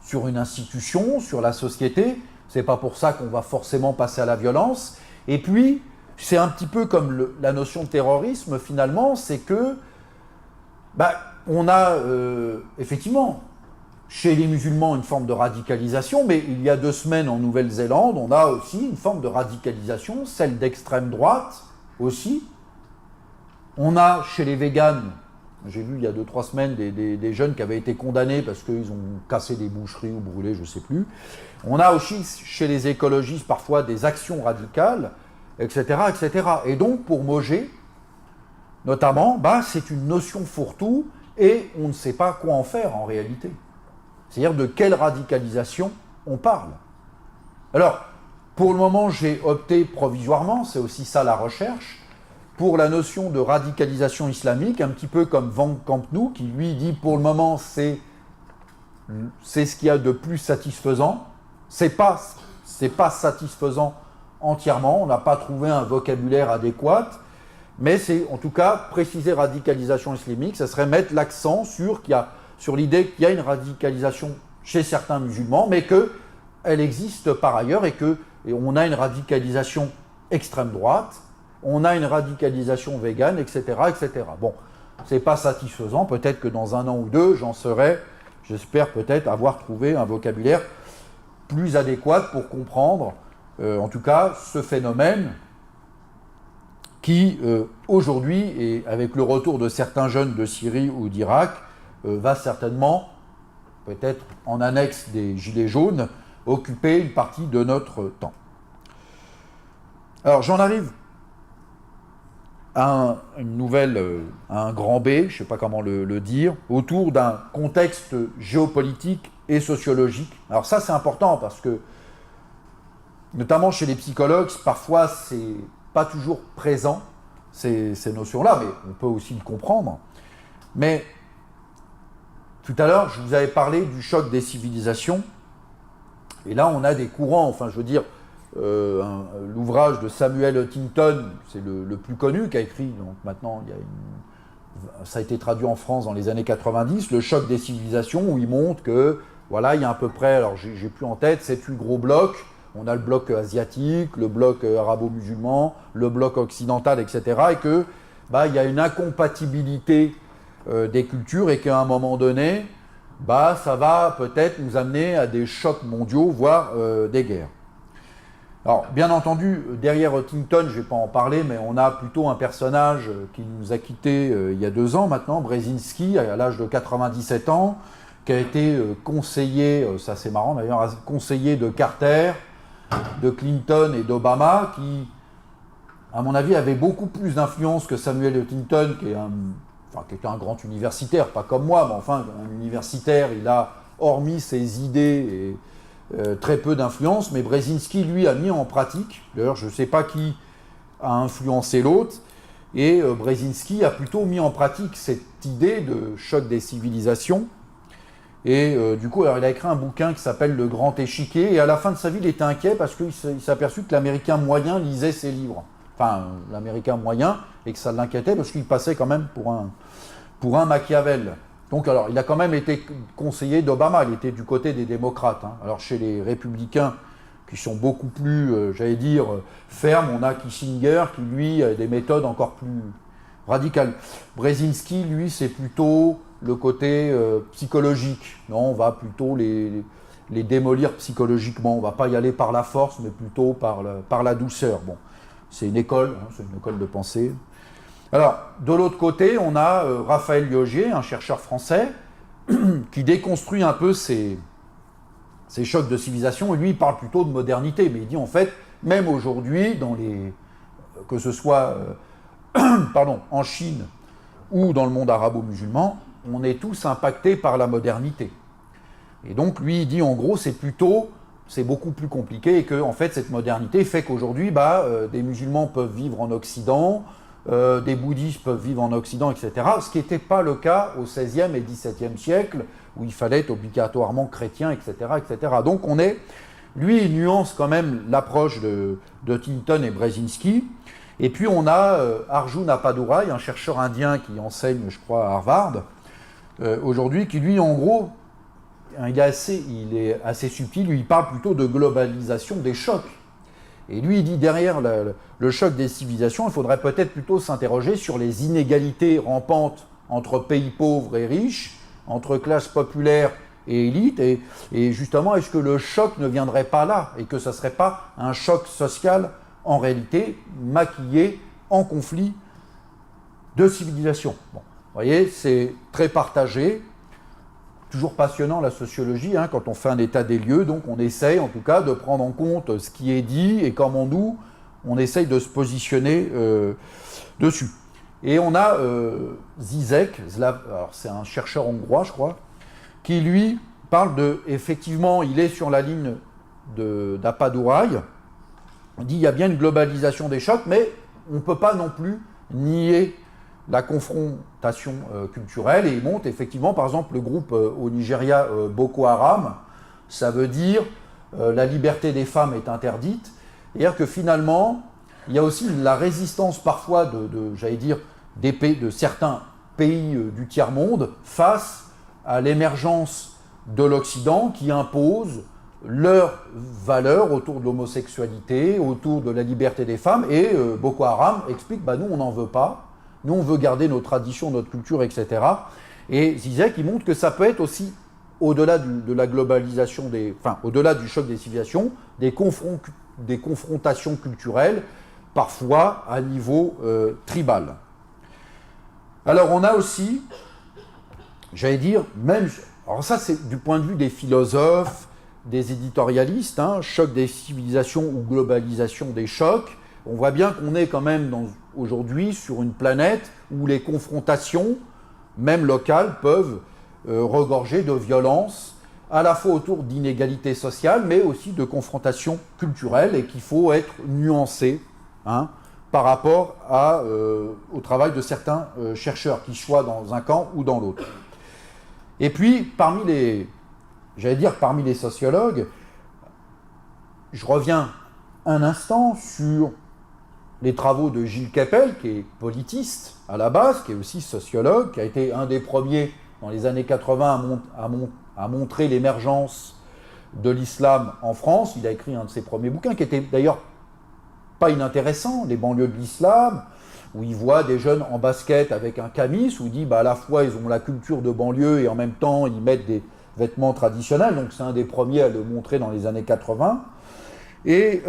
sur une institution, sur la société. C'est pas pour ça qu'on va forcément passer à la violence. Et puis, c'est un petit peu comme la notion de terrorisme, finalement, c'est que on a effectivement chez les musulmans une forme de radicalisation, mais il y a 2 semaines en Nouvelle-Zélande, on a aussi une forme de radicalisation, celle d'extrême droite aussi. On a chez les véganes, j'ai vu il y a 2-3 semaines des jeunes qui avaient été condamnés parce qu'ils ont cassé des boucheries ou brûlé, je ne sais plus. On a aussi chez les écologistes parfois des actions radicales, etc., etc. Et donc pour Mauger, notamment, c'est une notion fourre-tout et on ne sait pas quoi en faire en réalité. C'est-à-dire de quelle radicalisation on parle. Alors, pour le moment, j'ai opté provisoirement, c'est aussi ça la recherche, pour la notion de radicalisation islamique, un petit peu comme Van Campenou, qui lui dit pour le moment c'est ce qu'il y a de plus satisfaisant. C'est pas satisfaisant entièrement, on n'a pas trouvé un vocabulaire adéquat, mais c'est en tout cas préciser radicalisation islamique, ça serait mettre l'accent sur l'idée qu'il y a une radicalisation chez certains musulmans, mais qu'elle existe par ailleurs et on a une radicalisation extrême droite, on a une radicalisation végane, etc., etc. Bon, c'est pas satisfaisant, peut-être que dans 1 an ou 2, j'espère peut-être avoir trouvé un vocabulaire plus adéquat pour comprendre, en tout cas, ce phénomène qui, aujourd'hui, et avec le retour de certains jeunes de Syrie ou d'Irak, va certainement, peut-être en annexe des Gilets jaunes, occuper une partie de notre temps. Alors, j'en arrive à une nouvelle, à un grand B, je ne sais pas comment le dire, autour d'un contexte géopolitique et sociologique. Alors ça, c'est important parce que, notamment chez les psychologues, parfois, c'est pas toujours présent, ces notions-là, mais on peut aussi le comprendre. Mais tout à l'heure, je vous avais parlé du choc des civilisations, et là, on a des courants, enfin, je veux dire, l'ouvrage de Samuel Huntington, c'est le plus connu, qui a écrit, donc maintenant, ça a été traduit en France dans les années 90, le choc des civilisations, où il montre que, voilà, il y a à peu près, alors j'ai plus en tête, 7-8 gros blocs. On a le bloc asiatique, le bloc arabo-musulman, le bloc occidental, etc. Et que, il y a une incompatibilité des cultures et qu'à un moment donné, ça va peut-être nous amener à des chocs mondiaux, voire des guerres. Alors, bien entendu, derrière Huntington, je ne vais pas en parler, mais on a plutôt un personnage qui nous a quittés il y a 2 ans maintenant, Brzezinski, à l'âge de 97 ans, qui a été conseiller, ça c'est marrant d'ailleurs, conseiller de Carter, de Clinton et d'Obama, qui, à mon avis, avait beaucoup plus d'influence que Samuel Huntington, qui était un grand universitaire, pas comme moi, mais enfin, un universitaire, il a, hormis ses idées, très peu d'influence, mais Brzezinski, lui, a mis en pratique, d'ailleurs, je ne sais pas qui a influencé l'autre, et Brzezinski a plutôt mis en pratique cette idée de choc des civilisations. Et du coup, alors, il a écrit un bouquin qui s'appelle Le Grand Échiquier, et à la fin de sa vie, il était inquiet parce qu'il s'est aperçu que l'Américain moyen lisait ses livres. Enfin, l'Américain moyen, et que ça l'inquiétait parce qu'il passait quand même pour un Machiavel. Donc, alors, il a quand même été conseiller d'Obama, il était du côté des démocrates. Hein. Alors, chez les républicains, qui sont beaucoup plus, j'allais dire, fermes, on a Kissinger, qui, lui, a des méthodes encore plus radicales. Brzezinski, lui, c'est plutôt le côté psychologique. Non, on va plutôt les démolir psychologiquement. On ne va pas y aller par la force, mais plutôt par la douceur. Bon, c'est une école, hein, c'est une école de pensée. Alors, de l'autre côté, on a Raphaël Liogier, un chercheur français, qui déconstruit un peu ces chocs de civilisation. Et lui, il parle plutôt de modernité, mais il dit en fait, même aujourd'hui, que ce soit en Chine ou dans le monde arabo-musulman, on est tous impactés par la modernité. Et donc, lui, il dit en gros, c'est beaucoup plus compliqué et que, en fait, cette modernité fait qu'aujourd'hui, des musulmans peuvent vivre en Occident, des bouddhistes peuvent vivre en Occident, etc. Ce qui n'était pas le cas au XVIe et XVIIe siècle, où il fallait être obligatoirement chrétien, etc., etc. Donc, lui, il nuance quand même l'approche de Tinton et Brzezinski. Et puis, on a Arjun Appadurai, un chercheur indien qui enseigne, je crois, à Harvard, aujourd'hui, qui, lui, en gros, il est assez subtil, lui, il parle plutôt de globalisation des chocs. Et lui, il dit, derrière le choc des civilisations, il faudrait peut-être plutôt s'interroger sur les inégalités rampantes entre pays pauvres et riches, entre classes populaires et élites, et justement, est-ce que le choc ne viendrait pas là, et que ce ne serait pas un choc social, en réalité, maquillé en conflit de civilisation. Bon, vous voyez, c'est très partagé, toujours passionnant la sociologie, hein, quand on fait un état des lieux, donc on essaye en tout cas de prendre en compte ce qui est dit, et comment nous, on essaye de se positionner dessus. Et on a Zizek, alors c'est un chercheur hongrois, je crois, qui lui parle effectivement, il est sur la ligne d'Appadurai, on dit il y a bien une globalisation des chocs, mais on ne peut pas non plus nier la confrontation culturelle, et il montre effectivement, par exemple, le groupe au Nigeria, Boko Haram, ça veut dire la liberté des femmes est interdite, c'est-à-dire que finalement, il y a aussi la résistance parfois j'allais dire, de certains pays du tiers-monde face à l'émergence de l'Occident qui impose leurs valeurs autour de l'homosexualité, autour de la liberté des femmes, et Boko Haram explique, nous on n'en veut pas, nous on veut garder nos traditions, notre culture, etc. Et Zizek, il montre que ça peut être aussi, au-delà de la globalisation, au-delà du choc des civilisations, des confrontations culturelles, parfois à niveau tribal. Alors on a aussi, j'allais dire, alors ça c'est du point de vue des philosophes, des éditorialistes, choc des civilisations ou globalisation des chocs, on voit bien qu'on est quand même aujourd'hui sur une planète où les confrontations, même locales, peuvent regorger de violence, à la fois autour d'inégalités sociales, mais aussi de confrontations culturelles, et qu'il faut être nuancé par rapport au travail de certains chercheurs, qu'ils soient dans un camp ou dans l'autre. Et puis, parmi les sociologues, je reviens un instant sur les travaux de Gilles Kepel, qui est politiste à la base, qui est aussi sociologue, qui a été un des premiers dans les années 80 à montrer l'émergence de l'islam en France. Il a écrit un de ses premiers bouquins, qui était d'ailleurs pas inintéressant, Les banlieues de l'islam, où il voit des jeunes en basket avec un camis, où il dit à la fois ils ont la culture de banlieue et en même temps ils mettent des vêtements traditionnels, donc c'est un des premiers à le montrer dans les années 80. Et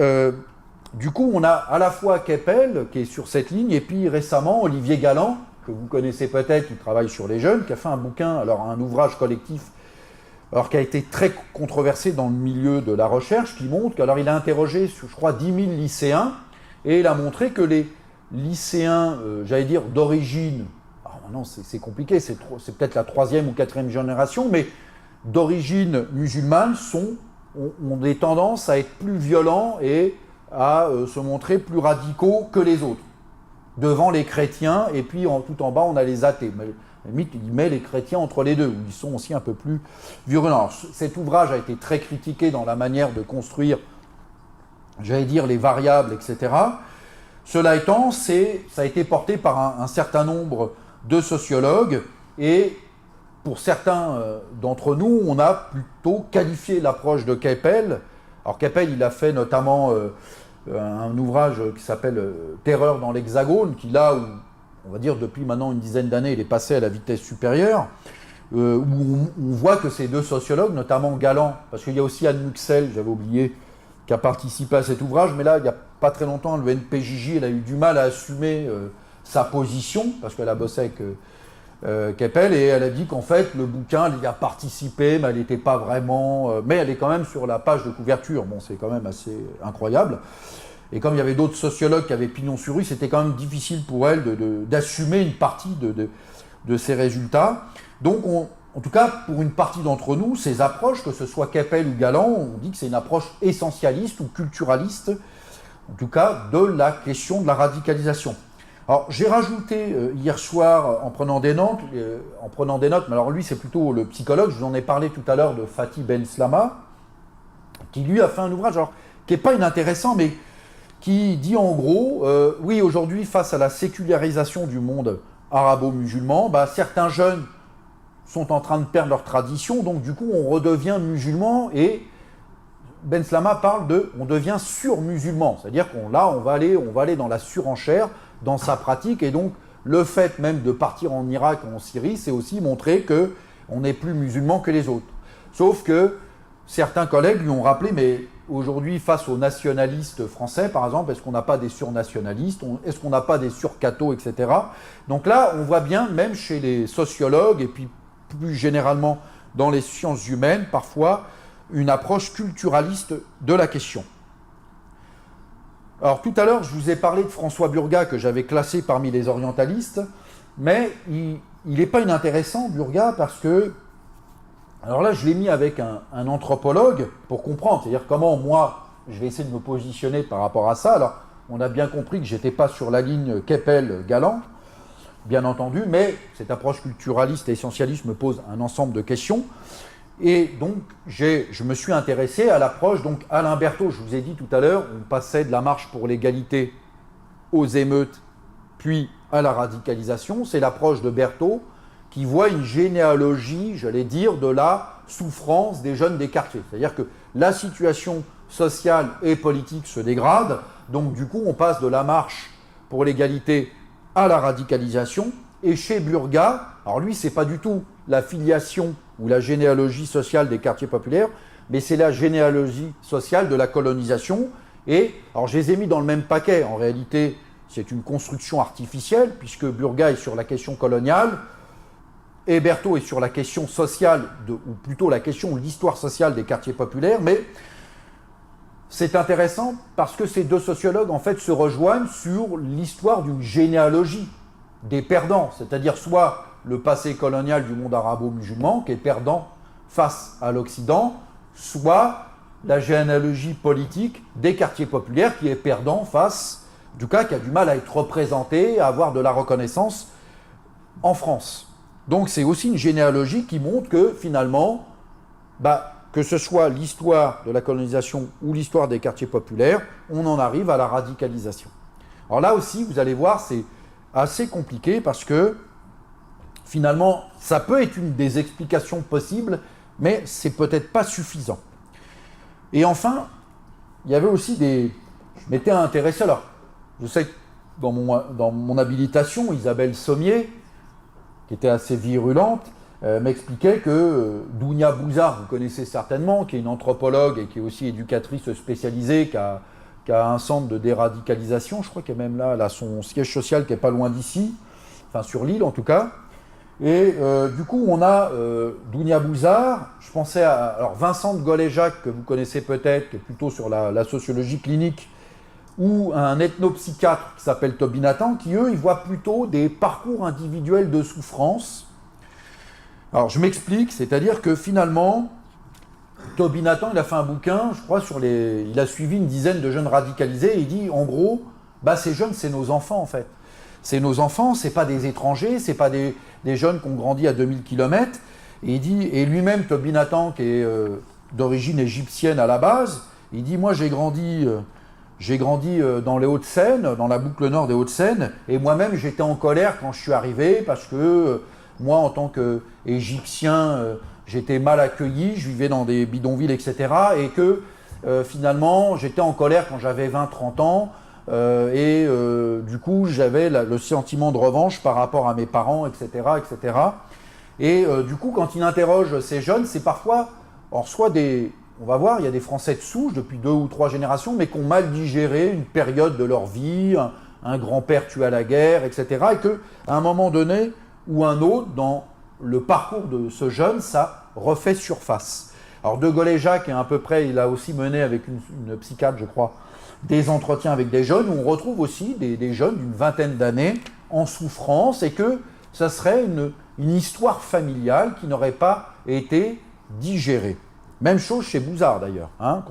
du coup, on a à la fois Kepel, qui est sur cette ligne, et puis récemment, Olivier Galland, que vous connaissez peut-être, qui travaille sur les jeunes, qui a fait un bouquin, alors un ouvrage collectif, alors qui a été très controversé dans le milieu de la recherche, qui montre qu'il a interrogé, je crois, 10 000 lycéens, et il a montré que les lycéens, j'allais dire, d'origine, non, c'est compliqué, c'est peut-être la 3e ou 4e génération, mais d'origine musulmane ont des tendances à être plus violents et à se montrer plus radicaux que les autres, devant les chrétiens, et puis tout en bas, on a les athées. Mais, limite, il met les chrétiens entre les deux, où ils sont aussi un peu plus virulents. Alors, cet ouvrage a été très critiqué dans la manière de construire, j'allais dire, les variables, etc. Cela étant, ça a été porté par un certain nombre de sociologues, et pour certains d'entre nous, on a plutôt qualifié l'approche de Kepel. Alors Kepel, il a fait notamment un ouvrage qui s'appelle Terreur dans l'Hexagone, qui là, où, on va dire depuis maintenant une dizaine d'années, il est passé à la vitesse supérieure, où on voit que ces deux sociologues, notamment Galland, parce qu'il y a aussi Anne Muxel, j'avais oublié, qui a participé à cet ouvrage, mais là, il n'y a pas très longtemps, le NPJJ, elle a eu du mal à assumer sa position, parce qu'elle a bossé avec Keppel, et elle a dit qu'en fait, le bouquin, elle y a participé, mais elle n'était pas vraiment... mais elle est quand même sur la page de couverture. Bon, c'est quand même assez incroyable. Et comme il y avait d'autres sociologues qui avaient pignon sur rue, c'était quand même difficile pour elle d'assumer une partie de ces résultats. Donc, en tout cas, pour une partie d'entre nous, ces approches, que ce soit Keppel ou Galland, on dit que c'est une approche essentialiste ou culturaliste, en tout cas, de la question de la radicalisation. Alors, j'ai rajouté hier soir, en prenant des notes, mais alors lui, c'est plutôt le psychologue, je vous en ai parlé tout à l'heure de Fatih Ben Slama, qui lui a fait un ouvrage, alors, qui n'est pas inintéressant, mais qui dit en gros, oui, aujourd'hui, face à la sécularisation du monde arabo-musulman, certains jeunes sont en train de perdre leur tradition, donc du coup, on redevient musulman, et Ben Slama parle on devient sur-musulman, c'est-à-dire qu'on va aller dans la surenchère, dans sa pratique, et donc le fait même de partir en Irak, en Syrie, c'est aussi montrer qu'on n'est plus musulman que les autres. Sauf que certains collègues lui ont rappelé, mais aujourd'hui, face aux nationalistes français, par exemple, est-ce qu'on n'a pas des surnationalistes, est-ce qu'on n'a pas des surcathos, etc. Donc là, on voit bien, même chez les sociologues, et puis plus généralement dans les sciences humaines, parfois, une approche culturaliste de la question. Alors tout à l'heure, je vous ai parlé de François Burgat, que j'avais classé parmi les orientalistes, mais il n'est pas inintéressant, Burgat, parce que, alors là, je l'ai mis avec un anthropologue pour comprendre, c'est-à-dire comment moi, je vais essayer de me positionner par rapport à ça. Alors, on a bien compris que je n'étais pas sur la ligne Keppel-Galland, bien entendu, mais cette approche culturaliste et essentialiste me pose un ensemble de questions. Et donc, je me suis intéressé à l'approche, donc Alain Berthaud, je vous ai dit tout à l'heure, on passait de la marche pour l'égalité aux émeutes, puis à la radicalisation. C'est l'approche de Berthaud qui voit une généalogie, j'allais dire, de la souffrance des jeunes des quartiers. C'est-à-dire que la situation sociale et politique se dégrade, donc du coup, on passe de la marche pour l'égalité à la radicalisation. Et chez Burgat, alors lui, c'est pas du tout la filiation ou la généalogie sociale des quartiers populaires, mais c'est la généalogie sociale de la colonisation. Et alors je les ai mis dans le même paquet. En réalité, c'est une construction artificielle, puisque Burgat est sur la question coloniale, et Berthaud est sur la question sociale, ou plutôt la question de l'histoire sociale des quartiers populaires, mais c'est intéressant parce que ces deux sociologues, en fait, se rejoignent sur l'histoire d'une généalogie des perdants, c'est-à-dire soit le passé colonial du monde arabo-musulman, qui est perdant face à l'Occident, soit la généalogie politique des quartiers populaires, qui est perdant face, en tout cas, qui a du mal à être représenté, à avoir de la reconnaissance en France. Donc c'est aussi une généalogie qui montre que finalement, que ce soit l'histoire de la colonisation ou l'histoire des quartiers populaires, on en arrive à la radicalisation. Alors là aussi, vous allez voir, c'est assez compliqué parce que finalement, ça peut être une des explications possibles, mais c'est peut-être pas suffisant. Et enfin, il y avait aussi je m'étais intéressé, alors, je sais que dans mon habilitation, Isabelle Sommier, qui était assez virulente, m'expliquait que Dounia Bouzard, vous connaissez certainement, qui est une anthropologue et qui est aussi éducatrice spécialisée, qui a un centre de déradicalisation, je crois qu'elle est même là, elle a son siège social qui n'est pas loin d'ici, enfin sur l'île en tout cas. Et du coup, on a Dounia Bouzard, je pensais à alors Vincent de Gaulle-et-Jacques, que vous connaissez peut-être, qui est plutôt sur la sociologie clinique, ou un ethnopsychiatre qui s'appelle Toby Nathan, qui eux, ils voient plutôt des parcours individuels de souffrance. Alors je m'explique, c'est-à-dire que finalement, Toby Nathan, il a fait un bouquin, je crois, il a suivi une dizaine de jeunes radicalisés, et il dit, en gros, ces jeunes, c'est nos enfants, en fait. C'est nos enfants, c'est pas des étrangers, c'est pas des jeunes qui ont grandi à 2000 km. Et il dit, et lui-même, Toby Nathan, qui est d'origine égyptienne à la base, il dit, moi, j'ai grandi dans les Hauts-de-Seine, dans la boucle nord des Hauts-de-Seine, et moi-même, j'étais en colère quand je suis arrivé, parce que moi, en tant qu'Égyptien, j'étais mal accueilli, je vivais dans des bidonvilles, etc. Et que finalement, j'étais en colère quand j'avais 20-30 ans. Du coup, j'avais le sentiment de revanche par rapport à mes parents, etc. etc. Et du coup, quand il interroge ces jeunes, c'est parfois, alors soit on va voir, il y a des Français de souche depuis 2 ou 3 générations, mais qui ont mal digéré une période de leur vie, un grand-père tué à la guerre, etc. Et qu'à un moment donné, ou un autre, dans le parcours de ce jeune, ça refait surface. Alors De Gaulle et Jacques, à peu près, il a aussi mené avec une psychiatre, je crois, des entretiens avec des jeunes, où on retrouve aussi des jeunes d'une vingtaine d'années en souffrance, et que ça serait une histoire familiale qui n'aurait pas été digérée. Même chose chez Bouzard d'ailleurs, hein,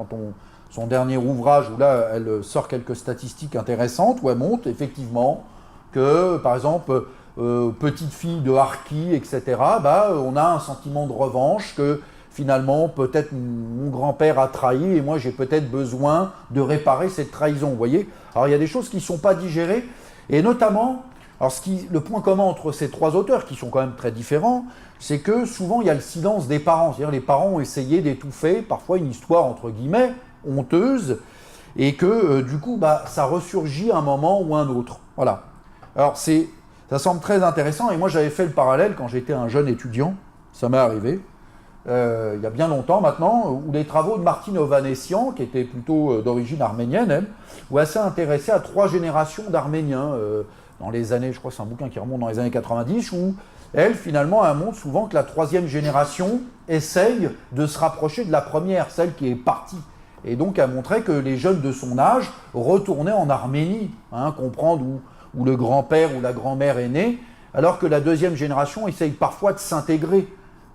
son dernier ouvrage, où là elle sort quelques statistiques intéressantes, où elle montre effectivement que, par exemple, petite fille de harki, etc., on a un sentiment de revanche, que finalement, peut-être mon grand-père a trahi et moi j'ai peut-être besoin de réparer cette trahison, vous voyez. Alors il y a des choses qui ne sont pas digérées, et notamment, alors le point commun entre ces trois auteurs, qui sont quand même très différents, c'est que souvent il y a le silence des parents, c'est-à-dire les parents ont essayé d'étouffer parfois une histoire entre guillemets honteuse, et que du coup ça ressurgit à un moment ou un autre. Voilà. Alors ça semble très intéressant, et moi j'avais fait le parallèle quand j'étais un jeune étudiant, ça m'est arrivé, il y a bien longtemps maintenant, où les travaux de Martine Ovanessian, qui était plutôt d'origine arménienne, elle, où elle s'est intéressée à 3 générations d'Arméniens dans les années, je crois que c'est un bouquin qui remonte dans les années 90, où elle, finalement, elle montre souvent que la 3e génération essaye de se rapprocher de la première, celle qui est partie. Et donc, elle montrait que les jeunes de son âge retournaient en Arménie, comprendre où le grand-père ou la grand-mère est né, alors que la 2e génération essaye parfois de s'intégrer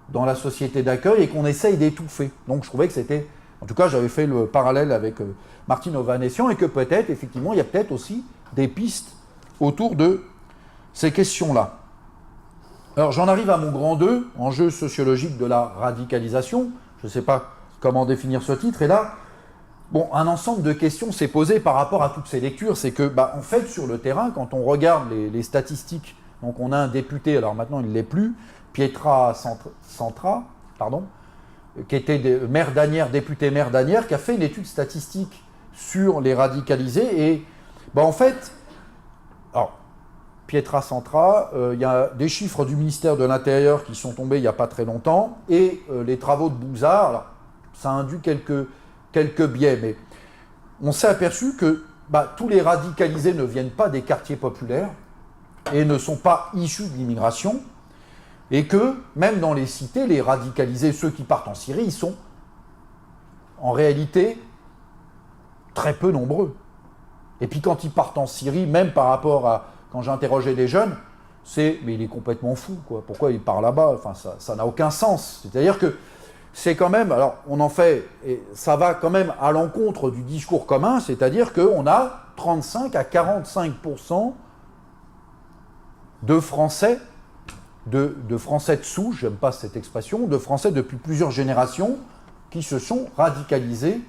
dans la société d'accueil et qu'on essaye d'étouffer. Donc je trouvais que c'était... En tout cas, j'avais fait le parallèle avec Martine Ovanessian, et que peut-être, effectivement, il y a peut-être aussi des pistes autour de ces questions-là. Alors j'en arrive à mon grand 2, enjeu sociologique de la radicalisation. Je ne sais pas comment définir ce titre. Et là, un ensemble de questions s'est posé par rapport à toutes ces lectures. C'est que, en fait, sur le terrain, quand on regarde les statistiques, donc on a un député, alors maintenant il ne l'est plus, Pietra Santra, qui était député maire d'Asnières, qui a fait une étude statistique sur les radicalisés. Et en fait, alors, Pietra Santra, il y a des chiffres du ministère de l'Intérieur qui sont tombés il n'y a pas très longtemps, et les travaux de Bouzard, alors, ça induit quelques biais, mais on s'est aperçu que tous les radicalisés ne viennent pas des quartiers populaires et ne sont pas issus de l'immigration, et que même dans les cités, les radicalisés, ceux qui partent en Syrie, ils sont en réalité très peu nombreux. Et puis quand ils partent en Syrie, même par rapport à quand j'interrogeais des jeunes, mais il est complètement fou, quoi. Pourquoi il part là-bas? Enfin, ça n'a aucun sens. C'est-à-dire que c'est quand même, alors on en fait, et ça va quand même à l'encontre du discours commun, c'est-à-dire qu'on a 35 à 45% de Français, de Français de souche, j'aime pas cette expression, de Français depuis plusieurs générations qui se sont radicalisés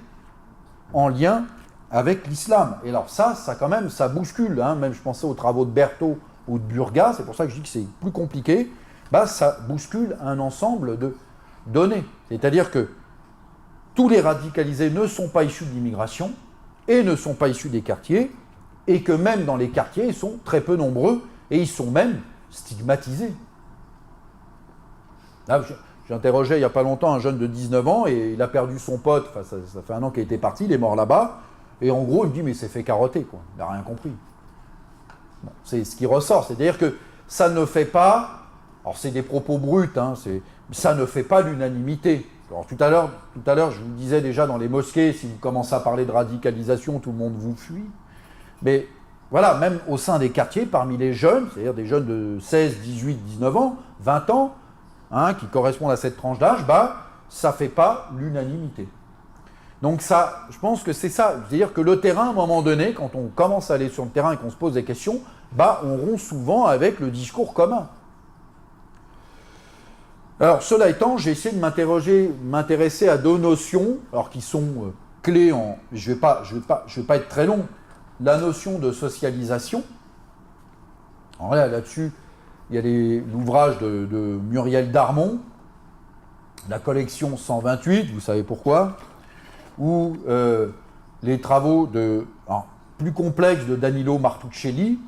en lien avec l'islam. Et alors ça quand même, ça bouscule, même je pensais aux travaux de Berthaud ou de Burga, c'est pour ça que je dis que c'est plus compliqué, ça bouscule un ensemble de données. C'est-à-dire que tous les radicalisés ne sont pas issus de l'immigration et ne sont pas issus des quartiers, et que même dans les quartiers, ils sont très peu nombreux, et ils sont même stigmatisés. Là, j'interrogeais il n'y a pas longtemps un jeune de 19 ans, et il a perdu son pote, enfin, ça fait 1 an qu'il était parti, il est mort là-bas, et en gros, il me dit, mais il s'est fait carotter, quoi. Il n'a rien compris. C'est ce qui ressort, c'est-à-dire que ça ne fait pas, alors c'est des propos bruts, ça ne fait pas l'unanimité. Alors tout à l'heure, je vous disais déjà dans les mosquées, si vous commencez à parler de radicalisation, tout le monde vous fuit. Mais voilà, même au sein des quartiers, parmi les jeunes, c'est-à-dire des jeunes de 16, 18, 19 ans, 20 ans, qui correspondent à cette tranche d'âge, ça ne fait pas l'unanimité. Donc ça, je pense que c'est ça. C'est-à-dire que le terrain, à un moment donné, quand on commence à aller sur le terrain et qu'on se pose des questions, on rompt souvent avec le discours commun. Alors, cela étant, j'ai essayé de m'intéresser à 2 notions, alors qui sont clés en... Je vais pas être très long. La notion de socialisation. Alors là-dessus, il y a l'ouvrage de Muriel Darmon, la collection 128, vous savez pourquoi, ou les travaux plus complexes de Danilo Martuccelli,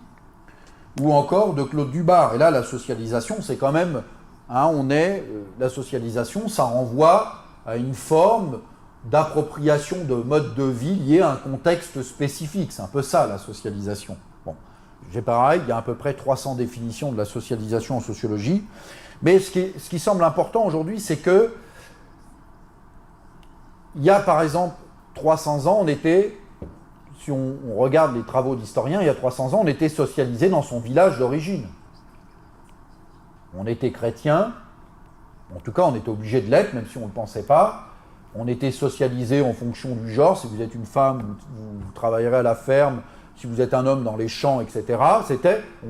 ou encore de Claude Dubar. Et là, la socialisation, c'est quand même... la socialisation, ça renvoie à une forme d'appropriation de mode de vie liée à un contexte spécifique. C'est un peu ça, la socialisation. Bon. J'ai pareil, il y a à peu près 300 définitions de la socialisation en sociologie. Mais ce qui semble important aujourd'hui, c'est que il y a par exemple 300 ans, on était, si on regarde les travaux d'historiens, il y a 300 ans, on était socialisé dans son village d'origine. On était chrétien, en tout cas on était obligé de l'être, même si on ne le pensait pas. On était socialisé en fonction du genre. Si vous êtes une femme, vous travaillerez à la ferme. Si vous êtes un homme, dans les champs, etc.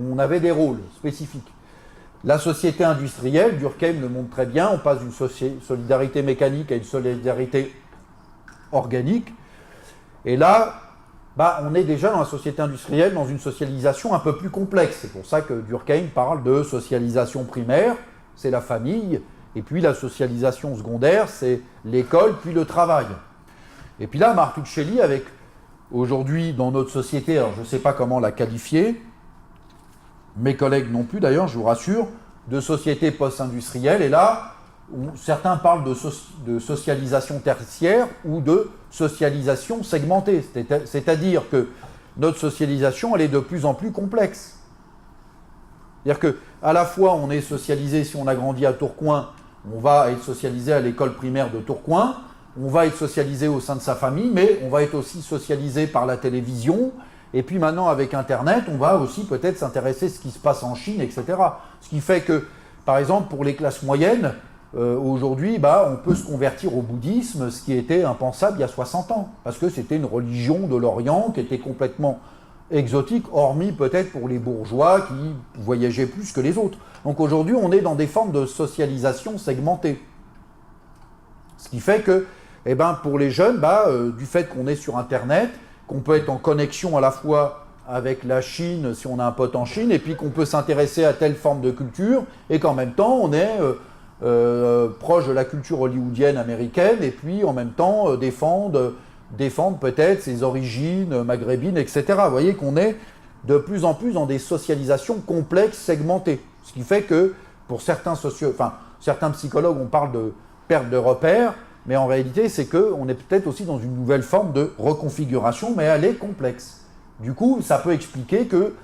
On avait des rôles spécifiques. La société industrielle, Durkheim le montre très bien, on passe d'une solidarité mécanique à une solidarité organique. Et là, on est déjà dans la société industrielle, dans une socialisation un peu plus complexe. C'est pour ça que Durkheim parle de socialisation primaire, c'est la famille. Et puis la socialisation secondaire, c'est l'école, puis le travail. Et puis là, Martuccelli, avec aujourd'hui dans notre société, alors je ne sais pas comment la qualifier, mes collègues non plus d'ailleurs, je vous rassure, de société post-industrielle, et là, certains parlent de socialisation tertiaire ou de socialisation segmentée, c'est-à-dire que notre socialisation, elle est de plus en plus complexe. C'est-à-dire qu'à la fois, on est socialisé, si on a grandi à Tourcoing, on va être socialisé à l'école primaire de Tourcoing, on va être socialisé au sein de sa famille, mais on va être aussi socialisé par la télévision, et puis maintenant avec Internet, on va aussi peut-être s'intéresser à ce qui se passe en Chine, etc. Ce qui fait que, par exemple, pour les classes moyennes, aujourd'hui, on peut se convertir au bouddhisme, ce qui était impensable il y a 60 ans, parce que c'était une religion de l'Orient qui était complètement exotique, hormis peut-être pour les bourgeois qui voyageaient plus que les autres. Donc aujourd'hui, on est dans des formes de socialisation segmentée. Ce qui fait que, pour les jeunes, du fait qu'on est sur Internet, qu'on peut être en connexion à la fois avec la Chine, si on a un pote en Chine, et puis qu'on peut s'intéresser à telle forme de culture, et qu'en même temps, on est proche de la culture hollywoodienne américaine, et puis en même temps, défendre peut-être ses origines maghrébines, etc. Vous voyez qu'on est de plus en plus dans des socialisations complexes, segmentées. Ce qui fait que, pour certains psychologues, on parle de perte de repères, mais en réalité, c'est qu'on est peut-être aussi dans une nouvelle forme de reconfiguration, mais elle est complexe. Du coup, ça peut expliquer que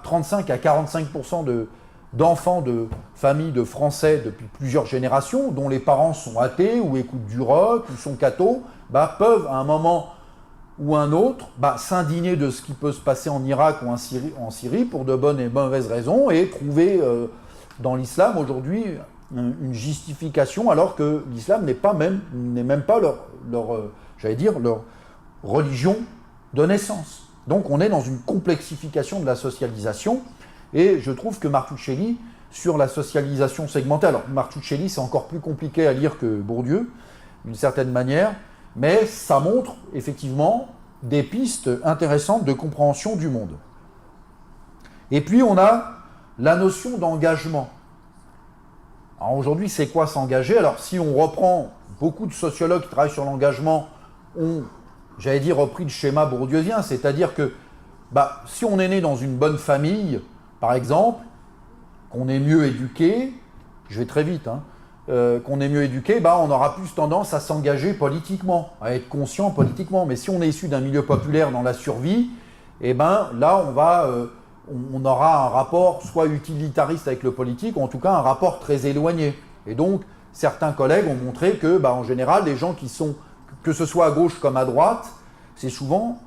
35 à 45% d'enfants de familles de Français depuis plusieurs générations, dont les parents sont athées ou écoutent du rock ou sont cathos, peuvent à un moment ou un autre s'indigner de ce qui peut se passer en Irak ou en Syrie pour de bonnes et mauvaises raisons et trouver dans l'islam aujourd'hui une justification alors que l'islam n'est même pas leur religion de naissance. Donc on est dans une complexification de la socialisation et je trouve que Martuccelli, sur la socialisation segmentée, alors Martuccelli c'est encore plus compliqué à lire que Bourdieu, d'une certaine manière, mais ça montre effectivement des pistes intéressantes de compréhension du monde. Et puis on a la notion d'engagement. Alors aujourd'hui, c'est quoi s'engager? Alors si on reprend, beaucoup de sociologues qui travaillent sur l'engagement ont, repris le schéma bourdieusien, c'est-à-dire que si on est né dans une bonne famille, par exemple, qu'on est mieux éduqué, je vais très vite, qu'on est mieux éduqué, on aura plus tendance à s'engager politiquement, à être conscient politiquement. Mais si on est issu d'un milieu populaire dans la survie, là, on aura un rapport soit utilitariste avec le politique, ou en tout cas un rapport très éloigné. Et donc, certains collègues ont montré que, en général, les gens qui sont, que ce soit à gauche comme à droite, c'est souvent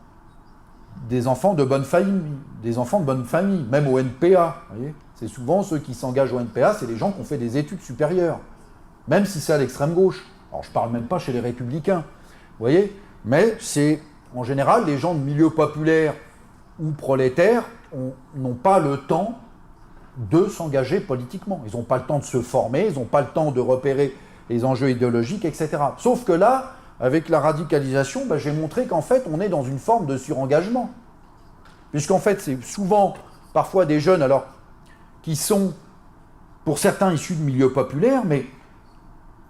des enfants de bonne famille, même au NPA. Vous voyez, c'est souvent ceux qui s'engagent au NPA, c'est les gens qui ont fait des études supérieures. Même si c'est à l'extrême gauche. Alors je ne parle même pas chez les républicains, vous voyez, mais c'est en général les gens de milieu populaire ou prolétaires n'ont pas le temps de s'engager politiquement. Ils n'ont pas le temps de se former, ils n'ont pas le temps de repérer les enjeux idéologiques, etc. Sauf que là, avec la radicalisation, j'ai montré qu'en fait, on est dans une forme de surengagement. Puisqu'en fait, c'est souvent, parfois des jeunes, alors, qui sont, pour certains, issus de milieux populaires, mais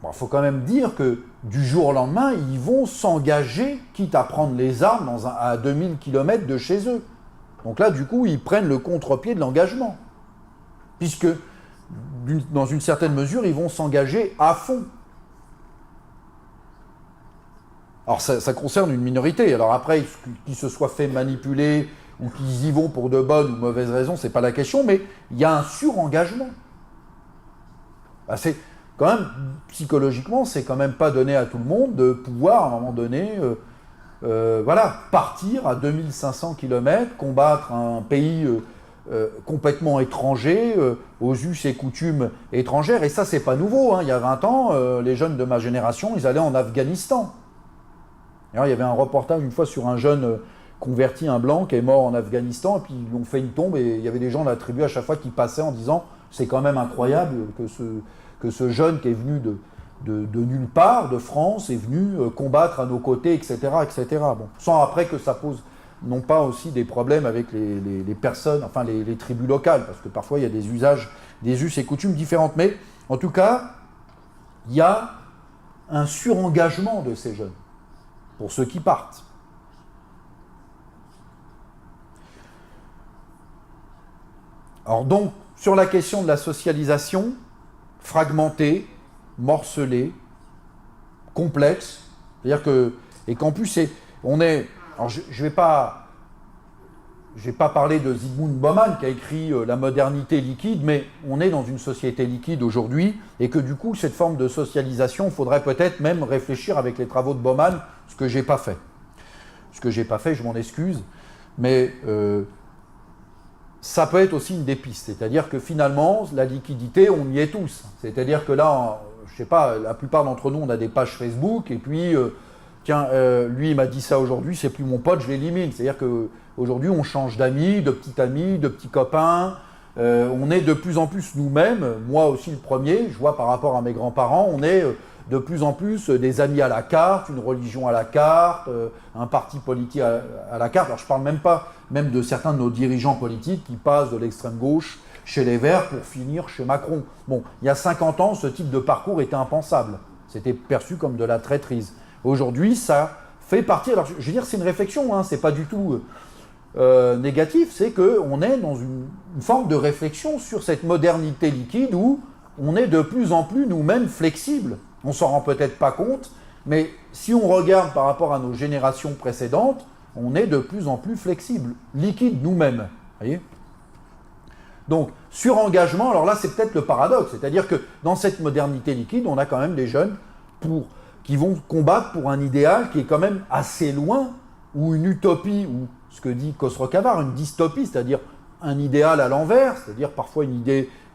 il faut quand même dire que du jour au lendemain, ils vont s'engager, quitte à prendre les armes à 2000 km de chez eux. Donc là, du coup, ils prennent le contre-pied de l'engagement. Puisque, dans une certaine mesure, ils vont s'engager à fond. Alors ça concerne une minorité. Alors après, qu'ils se soient fait manipuler ou qu'ils y vont pour de bonnes ou mauvaises raisons, c'est pas la question, mais il y a un surengagement. Bah, c'est quand même, psychologiquement, c'est quand même pas donné à tout le monde de pouvoir, à un moment donné, voilà, partir à 2500 km, combattre un pays complètement étranger, aux us et coutumes étrangères. Et ça, c'est pas nouveau. Hein. Il y a 20 ans, les jeunes de ma génération, ils allaient en Afghanistan. Alors, il y avait un reportage une fois sur un jeune converti, un blanc, qui est mort en Afghanistan, et puis ils lui ont fait une tombe, et il y avait des gens de la tribu à chaque fois qui passaient en disant « c'est quand même incroyable que ce jeune qui est venu de nulle part, de France, est venu combattre à nos côtés, etc. etc. » Bon, sans après que ça pose non pas aussi des problèmes avec les personnes, enfin les tribus locales, parce que parfois il y a des usages, des us et coutumes différentes. Mais en tout cas, il y a un surengagement de ces jeunes, pour ceux qui partent. Alors donc, sur la question de la socialisation, fragmentée, morcelée, complexe, c'est-à-dire que, et qu'en plus, on est, alors je ne vais pas parler de Zygmunt Bauman qui a écrit La modernité liquide, mais on est dans une société liquide aujourd'hui, et que du coup, cette forme de socialisation, il faudrait peut-être même réfléchir avec les travaux de Bauman, ce que je n'ai pas fait. Ce que je n'ai pas fait, je m'en excuse, mais ça peut être aussi une des pistes, c'est-à-dire que finalement, la liquidité, on y est tous. C'est-à-dire que là, je ne sais pas, la plupart d'entre nous, on a des pages Facebook, et puis, tiens, lui, il m'a dit ça aujourd'hui, c'est plus mon pote, je l'élimine. C'est-à-dire qu'aujourd'hui, on change d'amis, de petits copains, on est de plus en plus nous-mêmes, moi aussi le premier, je vois par rapport à mes grands-parents, on est de plus en plus des amis à la carte, une religion à la carte, un parti politique à la carte. Alors je ne parle même pas même de certains de nos dirigeants politiques qui passent de l'extrême gauche chez les Verts pour finir chez Macron. Bon, il y a 50 ans, ce type de parcours était impensable. C'était perçu comme de la traîtrise. Aujourd'hui, ça fait partie... Alors je veux dire, c'est une réflexion, hein, c'est pas du tout négatif, c'est qu'on est dans une forme de réflexion sur cette modernité liquide où on est de plus en plus nous-mêmes flexibles. On ne s'en rend peut-être pas compte, mais si on regarde par rapport à nos générations précédentes, on est de plus en plus flexible, liquide nous-mêmes. Voyez ? Donc, surengagement, alors là, c'est peut-être le paradoxe, c'est-à-dire que dans cette modernité liquide, on a quand même des jeunes qui vont combattre pour un idéal qui est quand même assez loin, ou une utopie, ou ce que dit Khosrow Khavar, une dystopie, c'est-à-dire un idéal à l'envers, c'est-à-dire parfois une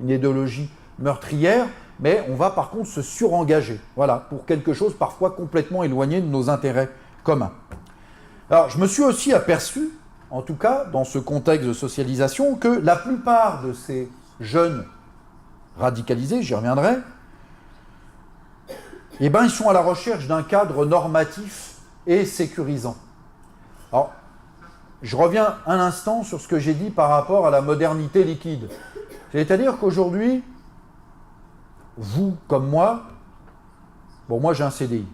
idéologie meurtrière, mais on va par contre se surengager, voilà, pour quelque chose parfois complètement éloigné de nos intérêts communs. Alors, je me suis aussi aperçu, en tout cas dans ce contexte de socialisation, que la plupart de ces jeunes radicalisés, j'y reviendrai, eh ben, ils sont à la recherche d'un cadre normatif et sécurisant. Alors, je reviens un instant sur ce que j'ai dit par rapport à la modernité liquide. C'est-à-dire qu'aujourd'hui, vous comme moi, bon, moi j'ai un CDI,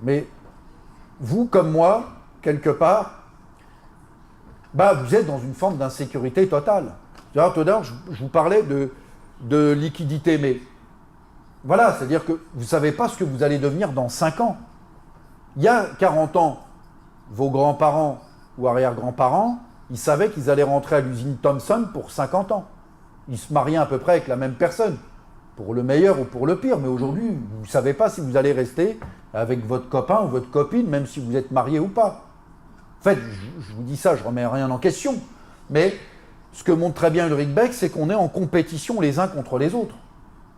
mais vous comme moi, quelque part, bah, vous êtes dans une forme d'insécurité totale. Tout à l'heure, je vous parlais de liquidité, mais voilà, c'est-à-dire que vous ne savez pas ce que vous allez devenir dans 5 ans. Il y a 40 ans, vos grands-parents ou arrière-grands-parents, ils savaient qu'ils allaient rentrer à l'usine Thomson pour 50 ans. Ils se mariaient à peu près avec la même personne, pour le meilleur ou pour le pire. Mais aujourd'hui, vous ne savez pas si vous allez rester avec votre copain ou votre copine, même si vous êtes marié ou pas. En fait, je vous dis ça, je ne remets rien en question. Mais ce que montre très bien Ulrich Beck, c'est qu'on est en compétition les uns contre les autres.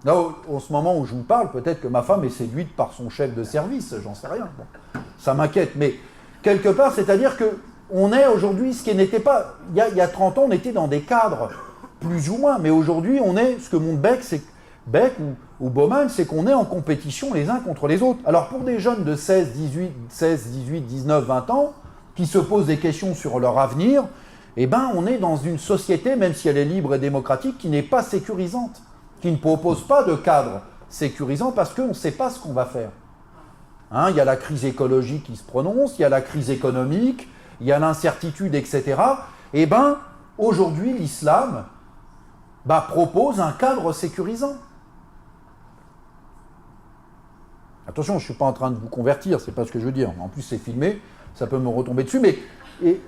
Là, en ce moment où je vous parle, peut-être que ma femme est séduite par son chef de service, j'en sais rien. Bon, ça m'inquiète. Mais quelque part, c'est-à-dire qu'on est aujourd'hui ce qui n'était pas... Il y a 30 ans, on était dans des cadres, plus ou moins. Mais aujourd'hui, on est... Ce que montre Beck ou Bauman, c'est qu'on est en compétition les uns contre les autres. Alors pour des jeunes de 16, 18, 19, 20 ans, qui se posent des questions sur leur avenir, eh ben, on est dans une société, même si elle est libre et démocratique, qui n'est pas sécurisante, qui ne propose pas de cadre sécurisant parce qu'on ne sait pas ce qu'on va faire. Hein, il y a la crise écologique qui se prononce, il y a la crise économique, il y a l'incertitude, etc. Eh bien, aujourd'hui, l'islam propose un cadre sécurisant. Attention, je ne suis pas en train de vous convertir, c'est pas ce que je veux dire. En plus, c'est filmé, ça peut me retomber dessus. Mais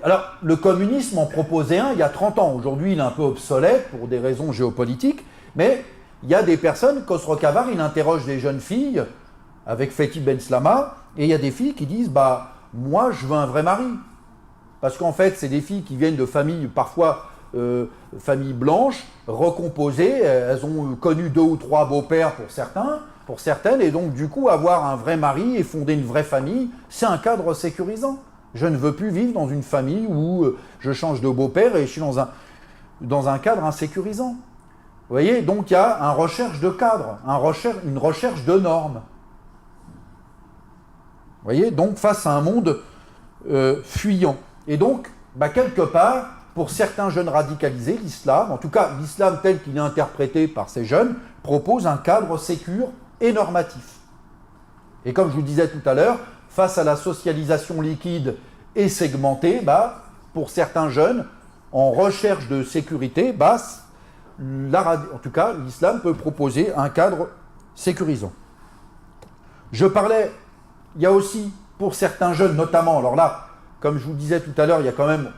alors, le communisme en proposait un il y a 30 ans. Aujourd'hui, il est un peu obsolète pour des raisons géopolitiques. Mais il y a des personnes, Khosrow Kavar, il interroge des jeunes filles avec Fethi Benslama, et il y a des filles qui disent moi, je veux un vrai mari. Parce qu'en fait, c'est des filles qui viennent de familles, parfois familles blanches, recomposées. Elles ont connu 2 ou 3 beaux-pères pour certaines, et donc du coup, avoir un vrai mari et fonder une vraie famille, c'est un cadre sécurisant. Je ne veux plus vivre dans une famille où je change de beau-père et je suis dans un cadre insécurisant. Vous voyez, donc il y a une recherche de cadre, une recherche de normes. Vous voyez, donc face à un monde fuyant. Et donc, quelque part, pour certains jeunes radicalisés, l'islam, en tout cas l'islam tel qu'il est interprété par ces jeunes, propose un cadre sécure et normatif. Et comme je vous disais tout à l'heure, face à la socialisation liquide et segmentée, pour certains jeunes, en recherche de sécurité, en tout cas, l'islam peut proposer un cadre sécurisant. Je parlais, il y a aussi, pour certains jeunes notamment, alors là, comme je vous disais tout à l'heure, il y a quand même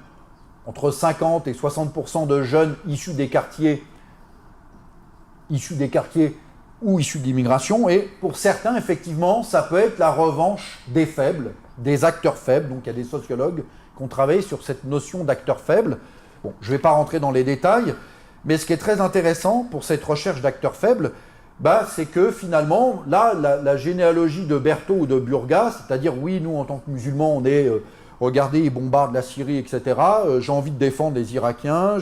entre 50 et 60% de jeunes issus des quartiers ou issus de l'immigration, et pour certains, effectivement, ça peut être la revanche des faibles, des acteurs faibles. Donc il y a des sociologues qui ont travaillé sur cette notion d'acteurs faibles. Bon, je ne vais pas rentrer dans les détails, mais ce qui est très intéressant pour cette recherche d'acteurs faibles, c'est que finalement, là, la généalogie de Berthaud ou de Burga, c'est-à-dire, oui, nous, en tant que musulmans, on est... regardez, ils bombardent la Syrie, etc. J'ai envie de défendre les Irakiens.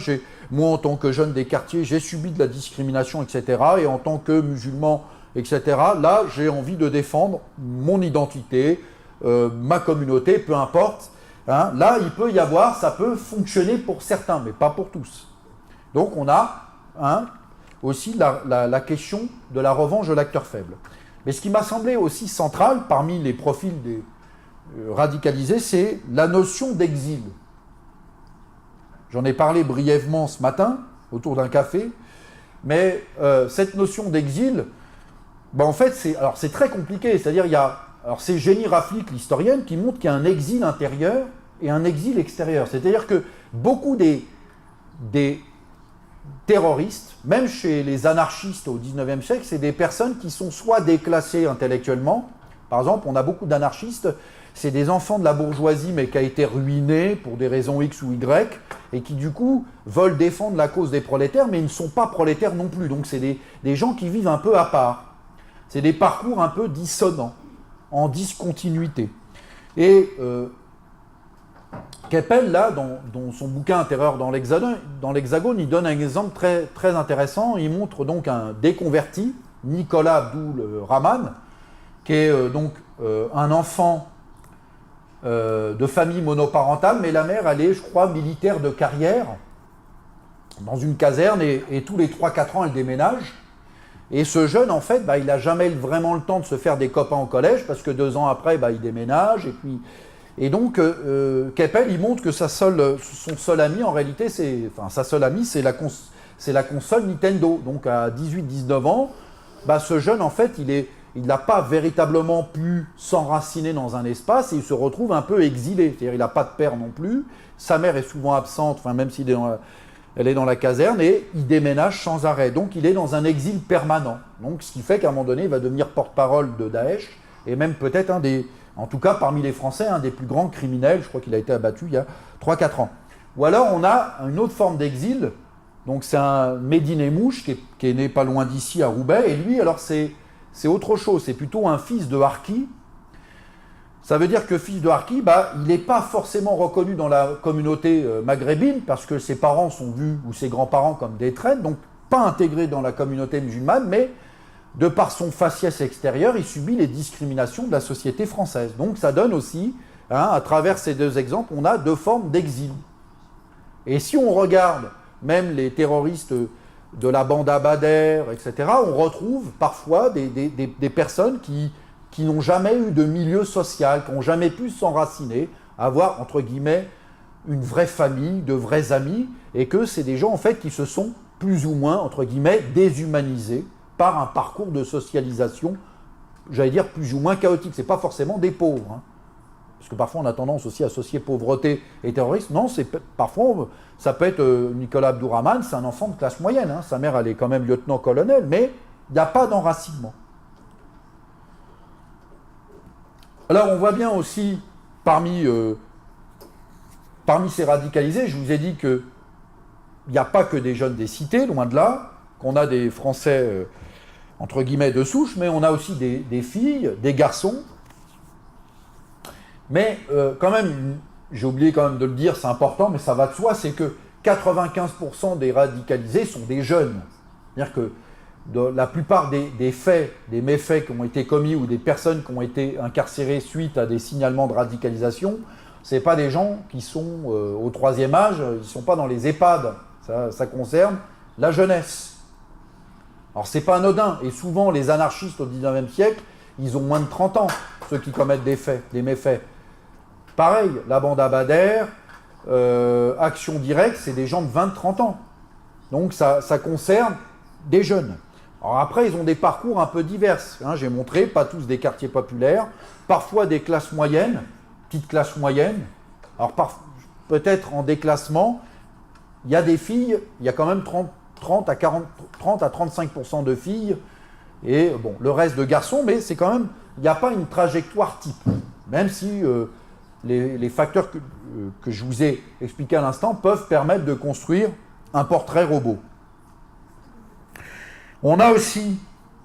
Moi, en tant que jeune des quartiers, j'ai subi de la discrimination, etc. Et en tant que musulman, etc., là, j'ai envie de défendre mon identité, ma communauté, peu importe. Hein. Là, il peut y avoir, ça peut fonctionner pour certains, mais pas pour tous. Donc, on a aussi la question de la revanche de l'acteur faible. Mais ce qui m'a semblé aussi central, parmi les profils des radicalisé, c'est la notion d'exil. J'en ai parlé brièvement ce matin, autour d'un café, mais cette notion d'exil, en fait, c'est très compliqué. C'est-à-dire, c'est Jenny Raflik, l'historienne, qui montre qu'il y a un exil intérieur et un exil extérieur. C'est-à-dire que beaucoup des terroristes, même chez les anarchistes au XIXe siècle, c'est des personnes qui sont soit déclassées intellectuellement. Par exemple, on a beaucoup d'anarchistes, c'est des enfants de la bourgeoisie, mais qui a été ruinés pour des raisons X ou Y, et qui du coup veulent défendre la cause des prolétaires, mais ils ne sont pas prolétaires non plus. Donc c'est des gens qui vivent un peu à part. C'est des parcours un peu dissonants, en discontinuité. Et Keppel, là, dans son bouquin Terreur dans l'Hexagone, il donne un exemple très, très intéressant. Il montre donc un déconverti, Nicolas Abdul Rahman, qui est un enfant de famille monoparentale, mais la mère, elle est, je crois, militaire de carrière, dans une caserne, et tous les 3-4 ans, elle déménage. Et ce jeune, en fait, il n'a jamais vraiment le temps de se faire des copains au collège, parce que 2 ans après, il déménage, et donc, Keppel, il montre que son seul ami, en réalité, sa seule amie, c'est la console Nintendo. Donc, à 18-19 ans, ce jeune, en fait, il n'a pas véritablement pu s'enraciner dans un espace et il se retrouve un peu exilé. C'est-à-dire qu'il n'a pas de père non plus. Sa mère est souvent absente, même si elle est dans la caserne, et il déménage sans arrêt. Donc il est dans un exil permanent. Donc, ce qui fait qu'à un moment donné, il va devenir porte-parole de Daesh et même peut-être en tout cas parmi les Français, un des plus grands criminels. Je crois qu'il a été abattu il y a 3-4 ans. Ou alors on a une autre forme d'exil. Donc c'est un Mehdi Nemmouche qui est né pas loin d'ici à Roubaix. Et lui, alors c'est autre chose, c'est plutôt un fils de harki. Ça veut dire que fils de harki, il n'est pas forcément reconnu dans la communauté maghrébine parce que ses parents sont vus, ou ses grands-parents, comme des traîtres, donc pas intégré dans la communauté musulmane, mais de par son faciès extérieur, il subit les discriminations de la société française. Donc ça donne aussi, à travers ces 2 exemples, on a 2 formes d'exil. Et si on regarde même les terroristes de la bande Abadère, etc., on retrouve parfois des personnes qui n'ont jamais eu de milieu social, qui n'ont jamais pu s'enraciner, avoir, entre guillemets, une vraie famille, de vrais amis, et que c'est des gens, en fait, qui se sont plus ou moins, entre guillemets, déshumanisés par un parcours de socialisation j'allais dire, plus ou moins chaotiques. Ce n'est pas forcément des pauvres. Hein. Parce que parfois, on a tendance aussi à associer pauvreté et terrorisme. Non, parfois, ça peut être Nicolas Abdourahmane, c'est un enfant de classe moyenne. Hein. Sa mère, elle est quand même lieutenant-colonel, mais il n'y a pas d'enracinement. Alors, on voit bien aussi, parmi ces radicalisés, je vous ai dit qu'il n'y a pas que des jeunes des cités, loin de là, qu'on a des Français, entre guillemets, de souche, mais on a aussi des filles, des garçons. Mais quand même, j'ai oublié quand même de le dire, c'est important, mais ça va de soi, c'est que 95% des radicalisés sont des jeunes. C'est-à-dire que la plupart des faits, des méfaits qui ont été commis ou des personnes qui ont été incarcérées suite à des signalements de radicalisation, ce n'est pas des gens qui sont au 3e âge, ils ne sont pas dans les EHPAD. Ça concerne la jeunesse. Alors c'est pas anodin, et souvent les anarchistes au 19e siècle, ils ont moins de 30 ans, ceux qui commettent des méfaits. Pareil, la bande Abadère, Action Directe, c'est des gens de 20-30 ans. Donc ça concerne des jeunes. Alors après, ils ont des parcours un peu divers. Hein, j'ai montré, pas tous des quartiers populaires, parfois des classes moyennes, petites classes moyennes. Alors peut-être en déclassement, il y a des filles, il y a quand même 30 à 35% de filles, et bon, le reste de garçons, mais c'est quand même, il n'y a pas une trajectoire type. Même si les facteurs que je vous ai expliqués à l'instant peuvent permettre de construire un portrait robot. On a aussi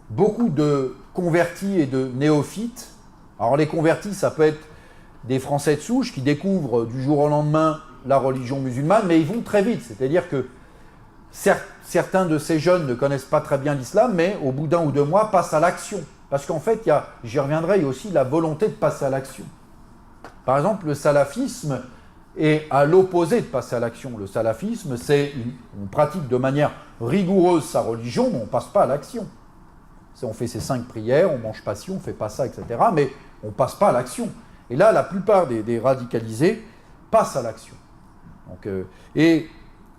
beaucoup de convertis et de néophytes. Alors les convertis, ça peut être des Français de souche qui découvrent du jour au lendemain la religion musulmane, mais ils vont très vite. C'est-à-dire que certains de ces jeunes ne connaissent pas très bien l'islam, mais au bout d'1 ou 2 mois, passent à l'action. Parce qu'en fait, j'y reviendrai, il y a aussi la volonté de passer à l'action. Par exemple, le salafisme est à l'opposé de passer à l'action. Le salafisme, c'est on pratique de manière rigoureuse sa religion, mais on ne passe pas à l'action. On fait ses 5 prières, on ne mange pas ci, on ne fait pas ça, etc. Mais on ne passe pas à l'action. Et là, la plupart des radicalisés passent à l'action. Et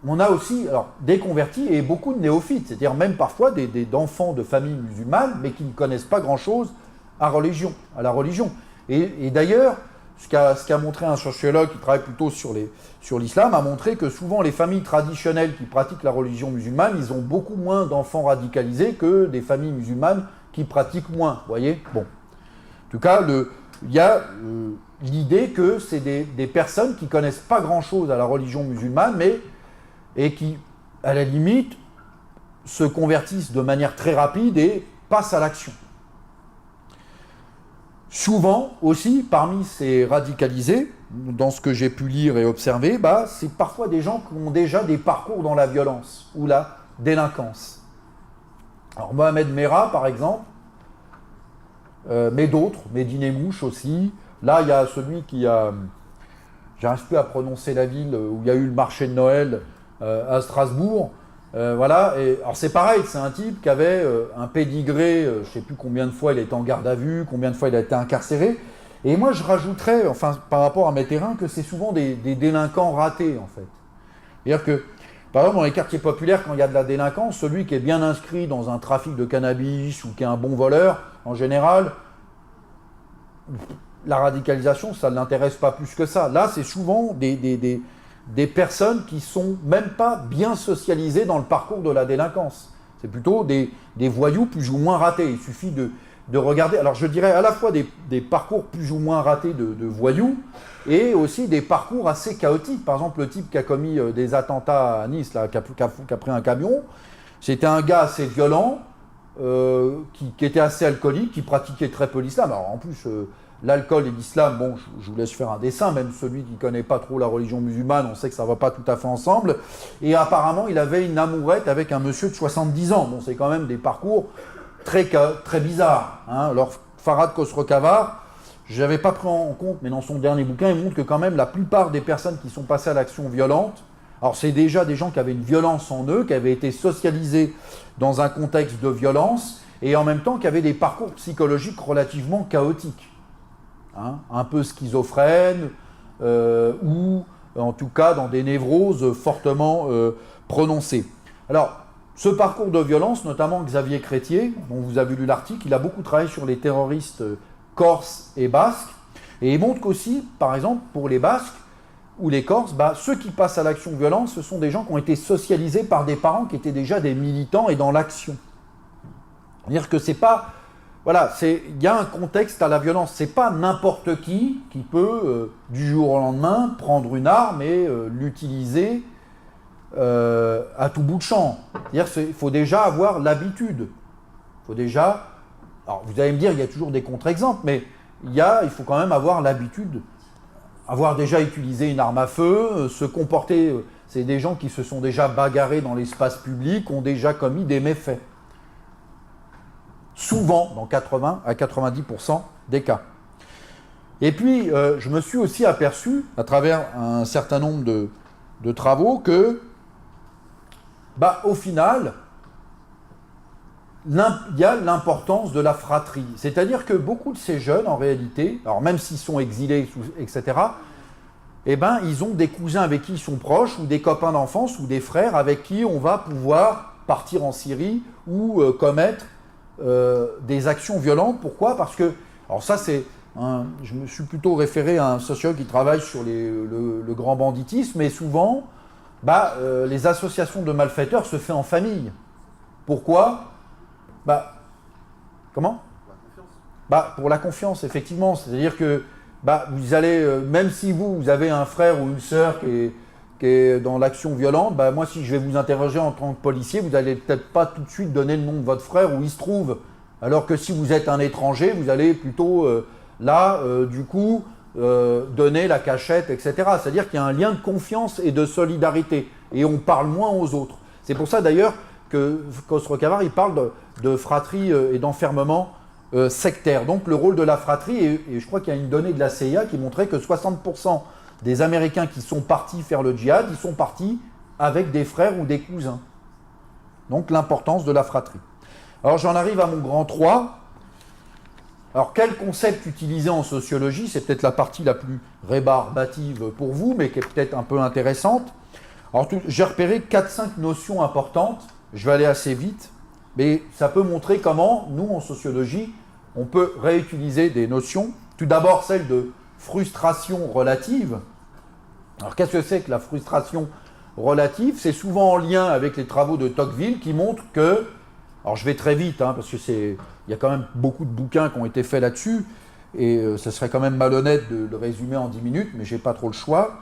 on a aussi des convertis et beaucoup de néophytes, c'est-à-dire même parfois d'enfants de familles musulmanes, mais qui ne connaissent pas grand-chose à la religion. Et d'ailleurs, ce qu'a montré un sociologue qui travaille plutôt sur l'islam, a montré que souvent les familles traditionnelles qui pratiquent la religion musulmane, ils ont beaucoup moins d'enfants radicalisés que des familles musulmanes qui pratiquent moins. Vous voyez ? Bon. En tout cas, il y a l'idée que c'est des personnes qui ne connaissent pas grand-chose à la religion musulmane, et qui, à la limite, se convertissent de manière très rapide et passent à l'action. Souvent aussi, parmi ces radicalisés, dans ce que j'ai pu lire et observer, c'est parfois des gens qui ont déjà des parcours dans la violence ou la délinquance. Alors Mohamed Merah, par exemple, mais d'autres, Medine Mouche aussi. Là, il y a celui qui a... J'arrive plus à prononcer la ville où il y a eu le marché de Noël à Strasbourg. Voilà. Alors c'est pareil, c'est un type qui avait un pédigré, je ne sais plus combien de fois il était en garde à vue, combien de fois il a été incarcéré. Et moi, je rajouterais, par rapport à mes terrains, que c'est souvent des délinquants ratés, en fait. C'est-à-dire que, par exemple, dans les quartiers populaires, quand il y a de la délinquance, celui qui est bien inscrit dans un trafic de cannabis ou qui est un bon voleur, en général, la radicalisation, ça ne l'intéresse pas plus que ça. Là, c'est souvent des personnes qui ne sont même pas bien socialisées dans le parcours de la délinquance. C'est plutôt des voyous plus ou moins ratés. Il suffit de regarder, alors je dirais à la fois des parcours plus ou moins ratés de voyous, et aussi des parcours assez chaotiques. Par exemple, le type qui a commis des attentats à Nice, là, qui a pris un camion, c'était un gars assez violent, qui était assez alcoolique, qui pratiquait très peu l'islam. Alors en plus, l'alcool et l'islam, bon, je vous laisse faire un dessin, même celui qui ne connaît pas trop la religion musulmane, on sait que ça ne va pas tout à fait ensemble. Et apparemment, il avait une amourette avec un monsieur de 70 ans. Bon, c'est quand même des parcours très bizarres. Hein. Alors, Farhad Khosrow-Khavar, je n'avais pas pris en compte, mais dans son dernier bouquin, il montre que quand même la plupart des personnes qui sont passées à l'action violente, alors c'est déjà des gens qui avaient une violence en eux, qui avaient été socialisés dans un contexte de violence, et en même temps qui avaient des parcours psychologiques relativement chaotiques. Hein, un peu schizophrènes, ou en tout cas dans des névroses fortement prononcées. Alors, Ce parcours de violence, notamment Xavier Crétier, dont vous avez lu l'article, il a beaucoup travaillé sur les terroristes corses et basques, et il montre qu'aussi, par exemple, pour les Basques ou les Corses, ceux qui passent à l'action violente, ce sont des gens qui ont été socialisés par des parents qui étaient déjà des militants et dans l'action. C'est-à-dire que c'est pas... Voilà, il y a un contexte à la violence. C'est pas n'importe qui peut, du jour au lendemain, prendre une arme et l'utiliser à tout bout de champ. C'est-à-dire qu'il faut déjà avoir l'habitude. Il faut déjà... Alors, vous allez me dire, il y a toujours des contre-exemples, mais il faut quand même avoir l'habitude, avoir déjà utilisé une arme à feu, se comporter... C'est des gens qui se sont déjà bagarrés dans l'espace public, ont déjà commis des méfaits. Souvent, dans 80 à 90% des cas. Et puis, je me suis aussi aperçu, à travers un certain nombre de travaux, que, au final, il y a l'importance de la fratrie. C'est-à-dire que beaucoup de ces jeunes, en réalité, alors même s'ils sont exilés, etc., ils ont des cousins avec qui ils sont proches, ou des copains d'enfance, ou des frères avec qui on va pouvoir partir en Syrie ou commettre des actions violentes. Pourquoi? Parce que, alors ça je me suis plutôt référé à un sociologue qui travaille sur le grand banditisme, mais souvent, les associations de malfaiteurs se font en famille. Pourquoi? Comment? Pour la confiance, effectivement. C'est-à-dire que vous allez, même si vous avez un frère ou une sœur qui est dans l'action violente, moi si je vais vous interroger en tant que policier, vous n'allez peut-être pas tout de suite donner le nom de votre frère où il se trouve. Alors que si vous êtes un étranger, vous allez plutôt donner la cachette, etc. C'est-à-dire qu'il y a un lien de confiance et de solidarité. Et on parle moins aux autres. C'est pour ça d'ailleurs que Khosrow-Khavar, il parle de fratrie et d'enfermement sectaire. Donc le rôle de la fratrie, et je crois qu'il y a une donnée de la CIA qui montrait que 60% des Américains qui sont partis faire le djihad, ils sont partis avec des frères ou des cousins. Donc l'importance de la fratrie. Alors j'en arrive à mon grand 3. Alors quel concept utiliser en sociologie? C'est peut-être la partie la plus rébarbative pour vous, mais qui est peut-être un peu intéressante. Alors j'ai repéré 4-5 notions importantes. Je vais aller assez vite, mais ça peut montrer comment, nous en sociologie, on peut réutiliser des notions. Tout d'abord celle de frustration relative. Alors qu'est-ce que c'est que la frustration relative? C'est souvent en lien avec les travaux de Tocqueville qui montrent que, alors je vais très vite, parce que il y a quand même beaucoup de bouquins qui ont été faits là-dessus, et ce serait quand même malhonnête de le résumer en 10 minutes, mais j'ai pas trop le choix.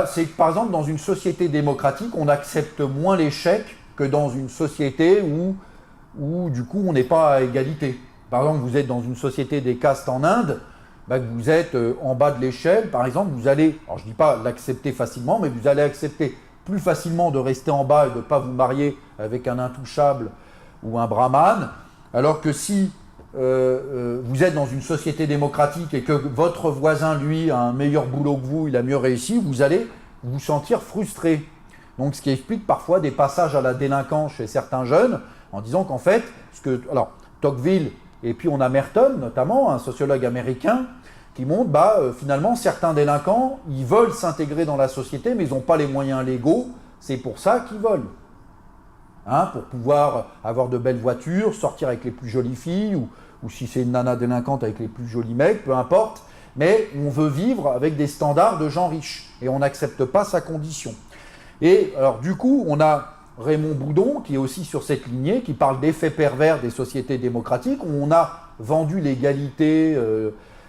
C'est que par exemple dans une société démocratique, on accepte moins l'échec que dans une société où du coup on n'est pas à égalité. Par exemple, vous êtes dans une société des castes en Inde, vous êtes en bas de l'échelle, par exemple, vous allez, alors je ne dis pas l'accepter facilement, mais vous allez accepter plus facilement de rester en bas et de ne pas vous marier avec un intouchable ou un brahmane, alors que si vous êtes dans une société démocratique et que votre voisin, lui, a un meilleur boulot que vous, il a mieux réussi, vous allez vous sentir frustré. Donc ce qui explique parfois des passages à la délinquance chez certains jeunes, en disant qu'en fait, alors Tocqueville, et puis on a Merton notamment, un sociologue américain, qui montre, finalement, certains délinquants, ils veulent s'intégrer dans la société, mais ils n'ont pas les moyens légaux, c'est pour ça qu'ils volent. Pour pouvoir avoir de belles voitures, sortir avec les plus jolies filles, ou si c'est une nana délinquante avec les plus jolis mecs, peu importe, mais on veut vivre avec des standards de gens riches, et on n'accepte pas sa condition. Et alors du coup, on a Raymond Boudon, qui est aussi sur cette lignée, qui parle d'effets pervers des sociétés démocratiques, où on a vendu l'égalité,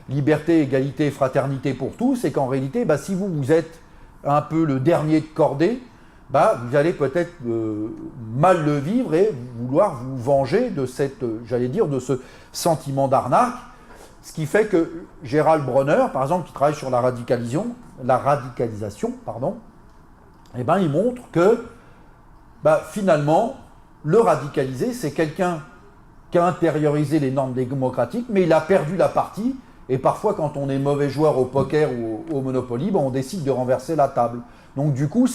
liberté, égalité, fraternité pour tous, et qu'en réalité, si vous êtes un peu le dernier de cordée, vous allez peut-être mal le vivre et vouloir vous venger de de ce sentiment d'arnaque. Ce qui fait que Gérald Bronner, par exemple, qui travaille sur la radicalisation, il montre que finalement, le radicalisé, c'est quelqu'un qui a intériorisé les normes démocratiques, mais il a perdu la partie, et parfois quand on est mauvais joueur au poker ou au Monopoly, on décide de renverser la table. Donc du coup,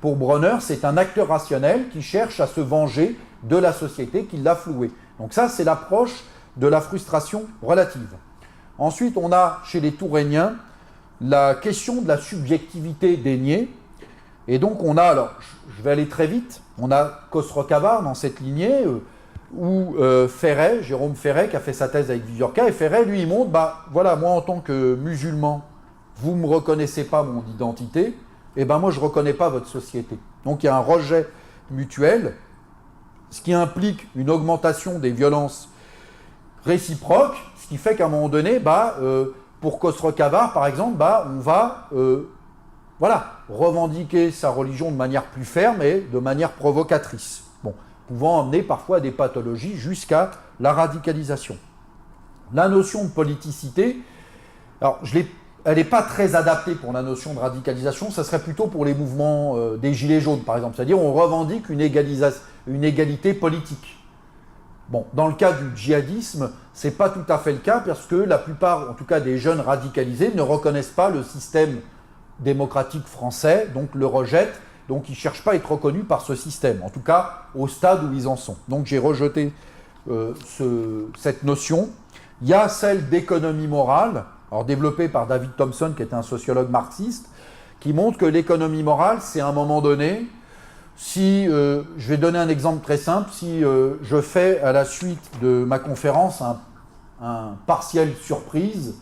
pour Bronner, c'est un acteur rationnel qui cherche à se venger de la société qui l'a floué. Donc ça, c'est l'approche de la frustration relative. Ensuite, on a chez les Tourainiens la question de la subjectivité déniée. Et donc on a, alors je vais aller très vite, on a Khosrow-Khavar dans cette lignée, ou Ferret, Jérôme Ferret, qui a fait sa thèse avec Viviorca, et Ferret, lui, il montre, bah voilà, moi en tant que musulman, vous ne me reconnaissez pas mon identité, et ben moi je ne reconnais pas votre société. Donc il y a un rejet mutuel, ce qui implique une augmentation des violences réciproques, ce qui fait qu'à un moment donné, pour Khosrow-Khavar, par exemple, on va revendiquer sa religion de manière plus ferme et de manière provocatrice. Bon, pouvant emmener parfois à des pathologies jusqu'à la radicalisation. La notion de politicité, alors elle n'est pas très adaptée pour la notion de radicalisation, ça serait plutôt pour les mouvements des Gilets jaunes, par exemple. C'est-à-dire on revendique une égalité politique. Bon, dans le cas du djihadisme, ce n'est pas tout à fait le cas, parce que la plupart, en tout cas des jeunes radicalisés, ne reconnaissent pas le système démocratique français, donc le rejettent, donc ils ne cherchent pas à être reconnus par ce système, en tout cas au stade où ils en sont. Donc j'ai rejeté cette notion. Il y a celle d'économie morale, alors développée par David Thompson, qui était un sociologue marxiste, qui montre que l'économie morale, c'est à un moment donné, si, je vais donner un exemple très simple, si je fais à la suite de ma conférence un partiel surprise,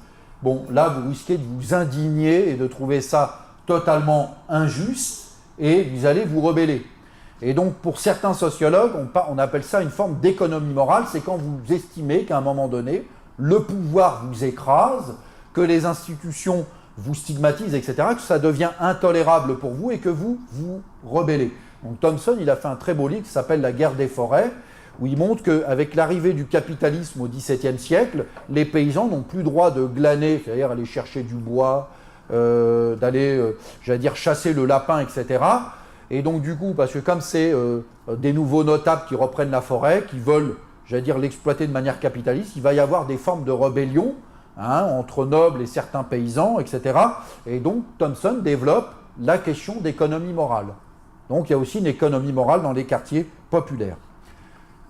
bon, là, vous risquez de vous indigner et de trouver ça totalement injuste et vous allez vous rebeller. Et donc, pour certains sociologues, on appelle ça une forme d'économie morale. C'est quand vous estimez qu'à un moment donné, le pouvoir vous écrase, que les institutions vous stigmatisent, etc., que ça devient intolérable pour vous et que vous vous rebellez. Donc, Thompson, il a fait un très beau livre qui s'appelle « La guerre des forêts », où il montre qu'avec l'arrivée du capitalisme au XVIIe siècle, les paysans n'ont plus droit de glaner, c'est-à-dire aller chercher du bois, d'aller, chasser le lapin, etc. Et donc du coup, parce que comme c'est des nouveaux notables qui reprennent la forêt, qui veulent, l'exploiter de manière capitaliste, il va y avoir des formes de rébellion entre nobles et certains paysans, etc. Et donc Thompson développe la question d'économie morale. Donc il y a aussi une économie morale dans les quartiers populaires.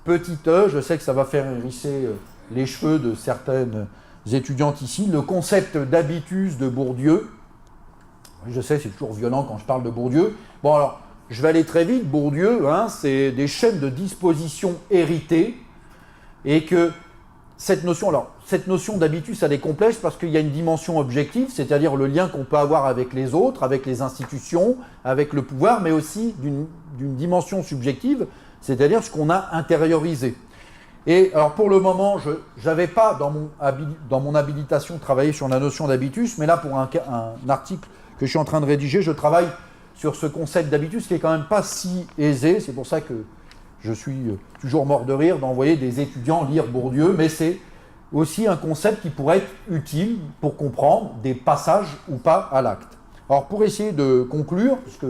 Petit e, je sais que ça va faire hérisser les cheveux de certaines étudiantes ici, le concept d'habitus de Bourdieu. Je sais, c'est toujours violent quand je parle de Bourdieu. Bon alors, je vais aller très vite. Bourdieu, c'est des chaînes de dispositions héritées, et que cette notion d'habitus, elle est complexe parce qu'il y a une dimension objective, c'est-à-dire le lien qu'on peut avoir avec les autres, avec les institutions, avec le pouvoir, mais aussi d'une dimension subjective, c'est-à-dire ce qu'on a intériorisé. Et alors pour le moment, je n'avais pas dans mon habilitation travaillé sur la notion d'habitus, mais là pour un article que je suis en train de rédiger, je travaille sur ce concept d'habitus qui est quand même pas si aisé. C'est pour ça que je suis toujours mort de rire d'envoyer des étudiants lire Bourdieu, mais c'est aussi un concept qui pourrait être utile pour comprendre des passages ou pas à l'acte. Alors pour essayer de conclure, puisque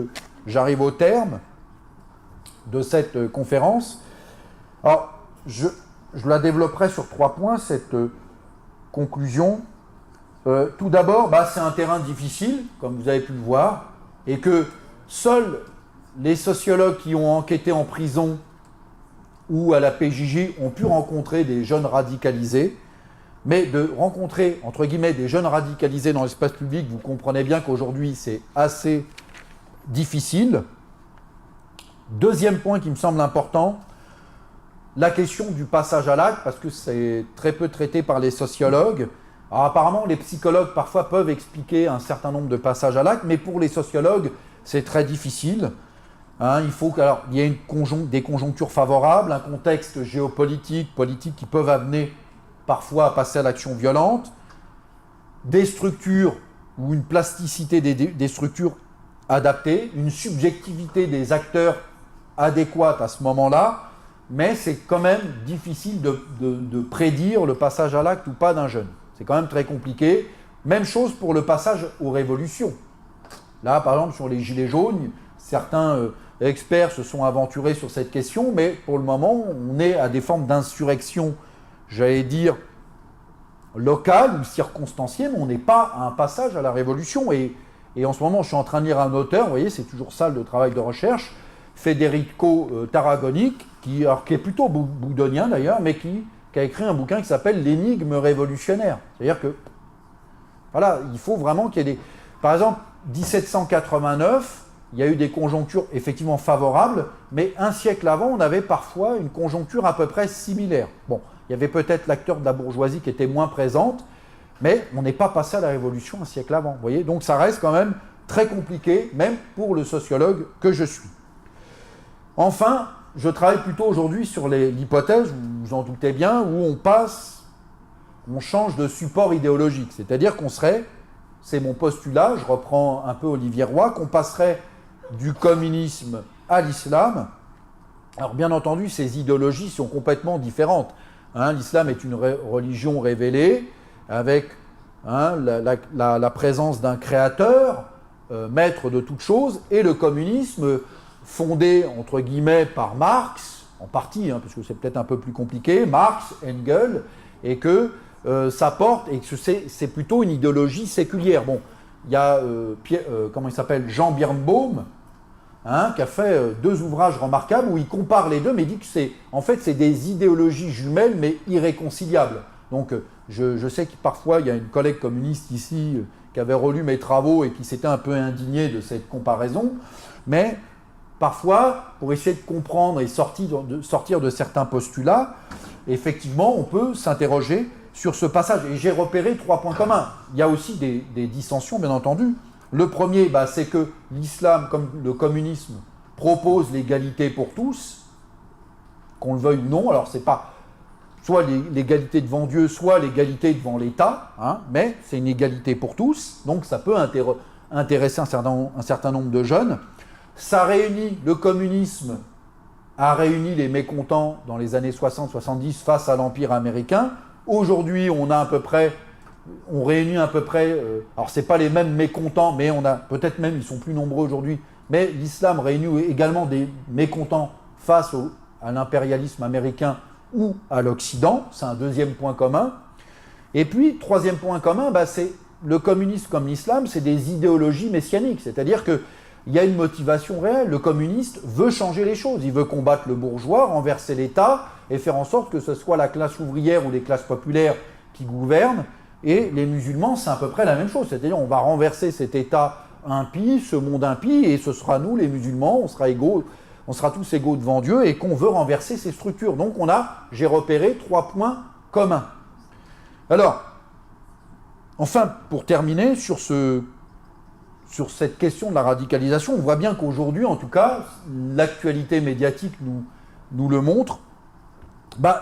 j'arrive au terme de cette conférence, alors je la développerai sur 3 points, cette conclusion. Tout d'abord, c'est un terrain difficile, comme vous avez pu le voir, et que seuls les sociologues qui ont enquêté en prison ou à la PJJ ont pu rencontrer des jeunes radicalisés, mais de rencontrer, entre guillemets, des jeunes radicalisés dans l'espace public, vous comprenez bien qu'aujourd'hui c'est assez difficile. Deuxième point qui me semble important, la question du passage à l'acte, parce que c'est très peu traité par les sociologues. Alors apparemment, les psychologues parfois peuvent expliquer un certain nombre de passages à l'acte, mais pour les sociologues, c'est très difficile. Il faut qu'il y ait des conjonctures favorables, un contexte géopolitique, politique qui peuvent amener parfois à passer à l'action violente, des structures ou une plasticité des structures adaptées, une subjectivité des acteurs adéquate à ce moment-là, mais c'est quand même difficile de prédire le passage à l'acte ou pas d'un jeune. C'est quand même très compliqué. Même chose pour le passage aux révolutions. Là, par exemple, sur les Gilets jaunes, certains experts se sont aventurés sur cette question, mais pour le moment, on est à des formes d'insurrection, j'allais dire, locales ou circonstanciées, mais on n'est pas à un passage à la révolution. Et en ce moment, je suis en train de lire un auteur, vous voyez, c'est toujours ça le travail de recherche, Federico Tarragonic, qui est plutôt boudonien d'ailleurs, mais qui a écrit un bouquin qui s'appelle « L'énigme révolutionnaire ». C'est-à-dire que, voilà, il faut vraiment qu'il y ait des... Par exemple, 1789, il y a eu des conjonctures effectivement favorables, mais un siècle avant, on avait parfois une conjoncture à peu près similaire. Bon, il y avait peut-être l'acteur de la bourgeoisie qui était moins présente, mais on n'est pas passé à la Révolution un siècle avant. Vous voyez, donc ça reste quand même très compliqué, même pour le sociologue que je suis. Enfin, je travaille plutôt aujourd'hui sur l'hypothèse, vous en doutez bien, où on change de support idéologique. C'est-à-dire qu'on serait, c'est mon postulat, je reprends un peu Olivier Roy, qu'on passerait du communisme à l'islam. Alors bien entendu, ces idéologies sont complètement différentes. L'islam est une religion révélée, avec la présence d'un créateur, maître de toutes choses, et le communisme fondé, entre guillemets, par Marx, en partie, parce que c'est peut-être un peu plus compliqué, Marx, Engels, et que ça porte, et que c'est plutôt une idéologie séculière. Bon, il y a, comment il s'appelle, Jean Birnbaum, qui a fait 2 ouvrages remarquables où il compare les deux, mais il dit que c'est des idéologies jumelles, mais irréconciliables. Donc, je sais que parfois, il y a une collègue communiste ici qui avait relu mes travaux et qui s'était un peu indignée de cette comparaison, mais parfois, pour essayer de comprendre et sortir de certains postulats, effectivement, on peut s'interroger sur ce passage. Et j'ai repéré 3 points communs. Il y a aussi des dissensions, bien entendu. Le premier, c'est que l'islam, comme le communisme, propose l'égalité pour tous, qu'on le veuille ou non. Alors, c'est pas soit l'égalité devant Dieu, soit l'égalité devant l'État, mais c'est une égalité pour tous, donc ça peut intéresser un certain nombre de jeunes. Ça réunit, le communisme a réuni les mécontents dans les années 60-70 face à l'Empire américain. Aujourd'hui, on réunit à peu près, alors c'est pas les mêmes mécontents, mais peut-être même, ils sont plus nombreux aujourd'hui, mais l'islam réunit également des mécontents face à l'impérialisme américain ou à l'Occident. C'est un deuxième point commun. Et puis, troisième point commun, c'est le communisme comme l'islam, c'est des idéologies messianiques, c'est-à-dire que il y a une motivation réelle. Le communiste veut changer les choses. Il veut combattre le bourgeois, renverser l'État et faire en sorte que ce soit la classe ouvrière ou les classes populaires qui gouvernent. Et les musulmans, c'est à peu près la même chose. C'est-à-dire on va renverser cet État impie, ce monde impie, et ce sera nous, les musulmans, on sera tous égaux devant Dieu et qu'on veut renverser ces structures. Donc j'ai repéré 3 points communs. Alors, enfin, pour terminer sur cette question de la radicalisation, on voit bien qu'aujourd'hui, en tout cas, l'actualité médiatique nous le montre,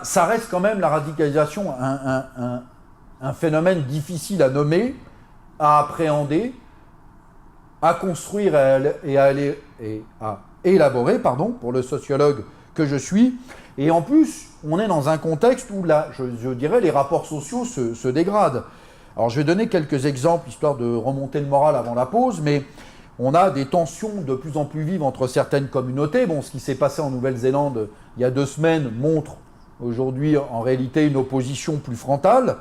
ça reste quand même la radicalisation un phénomène difficile à nommer, à appréhender, à construire et à élaborer, pour le sociologue que je suis. Et en plus, on est dans un contexte où, je dirais, les rapports sociaux se dégradent. Alors je vais donner quelques exemples, histoire de remonter le moral avant la pause, mais on a des tensions de plus en plus vives entre certaines communautés. Bon, ce qui s'est passé en Nouvelle-Zélande il y a 2 semaines montre aujourd'hui en réalité une opposition plus frontale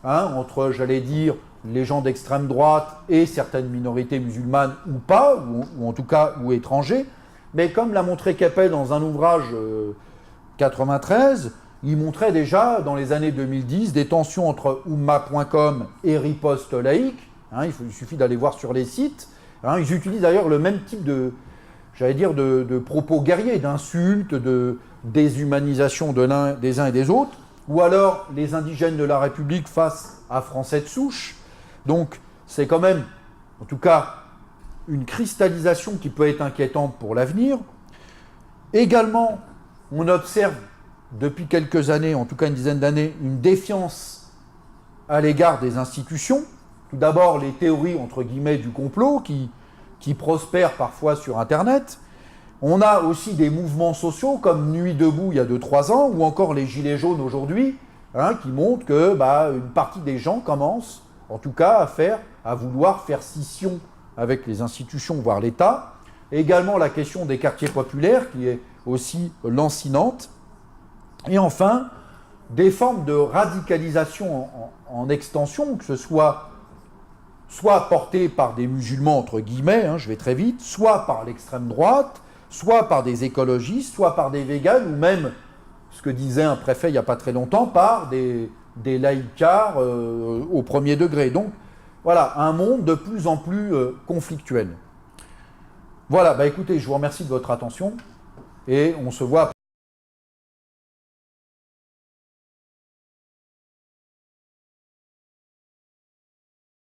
entre, j'allais dire, les gens d'extrême droite et certaines minorités musulmanes ou pas, ou en tout cas ou étrangers. Mais comme l'a montré Keppel dans un ouvrage 93, il montrait déjà, dans les années 2010, des tensions entre Oumma.com et Riposte Laïque. Il suffit d'aller voir sur les sites. Ils utilisent d'ailleurs le même type de propos guerriers, d'insultes, de déshumanisation des uns et des autres. Ou alors les indigènes de la République face à Français de souche. Donc c'est quand même, en tout cas, une cristallisation qui peut être inquiétante pour l'avenir. Également, on observe depuis quelques années, en tout cas une dizaine d'années, une défiance à l'égard des institutions. Tout d'abord, les théories, entre guillemets, du complot qui prospèrent parfois sur Internet. On a aussi des mouvements sociaux comme Nuit debout il y a 2-3 ans, ou encore les Gilets jaunes aujourd'hui, qui montrent que une partie des gens commencent, en tout cas, à vouloir faire scission avec les institutions, voire l'État. Et également la question des quartiers populaires, qui est aussi lancinante. Et enfin, des formes de radicalisation en extension, que ce soit portées par des musulmans, entre guillemets, je vais très vite, soit par l'extrême droite, soit par des écologistes, soit par des véganes, ou même, ce que disait un préfet il n'y a pas très longtemps, par des laïcards au premier degré. Donc, voilà, un monde de plus en plus conflictuel. Voilà, bah écoutez, je vous remercie de votre attention et on se voit après.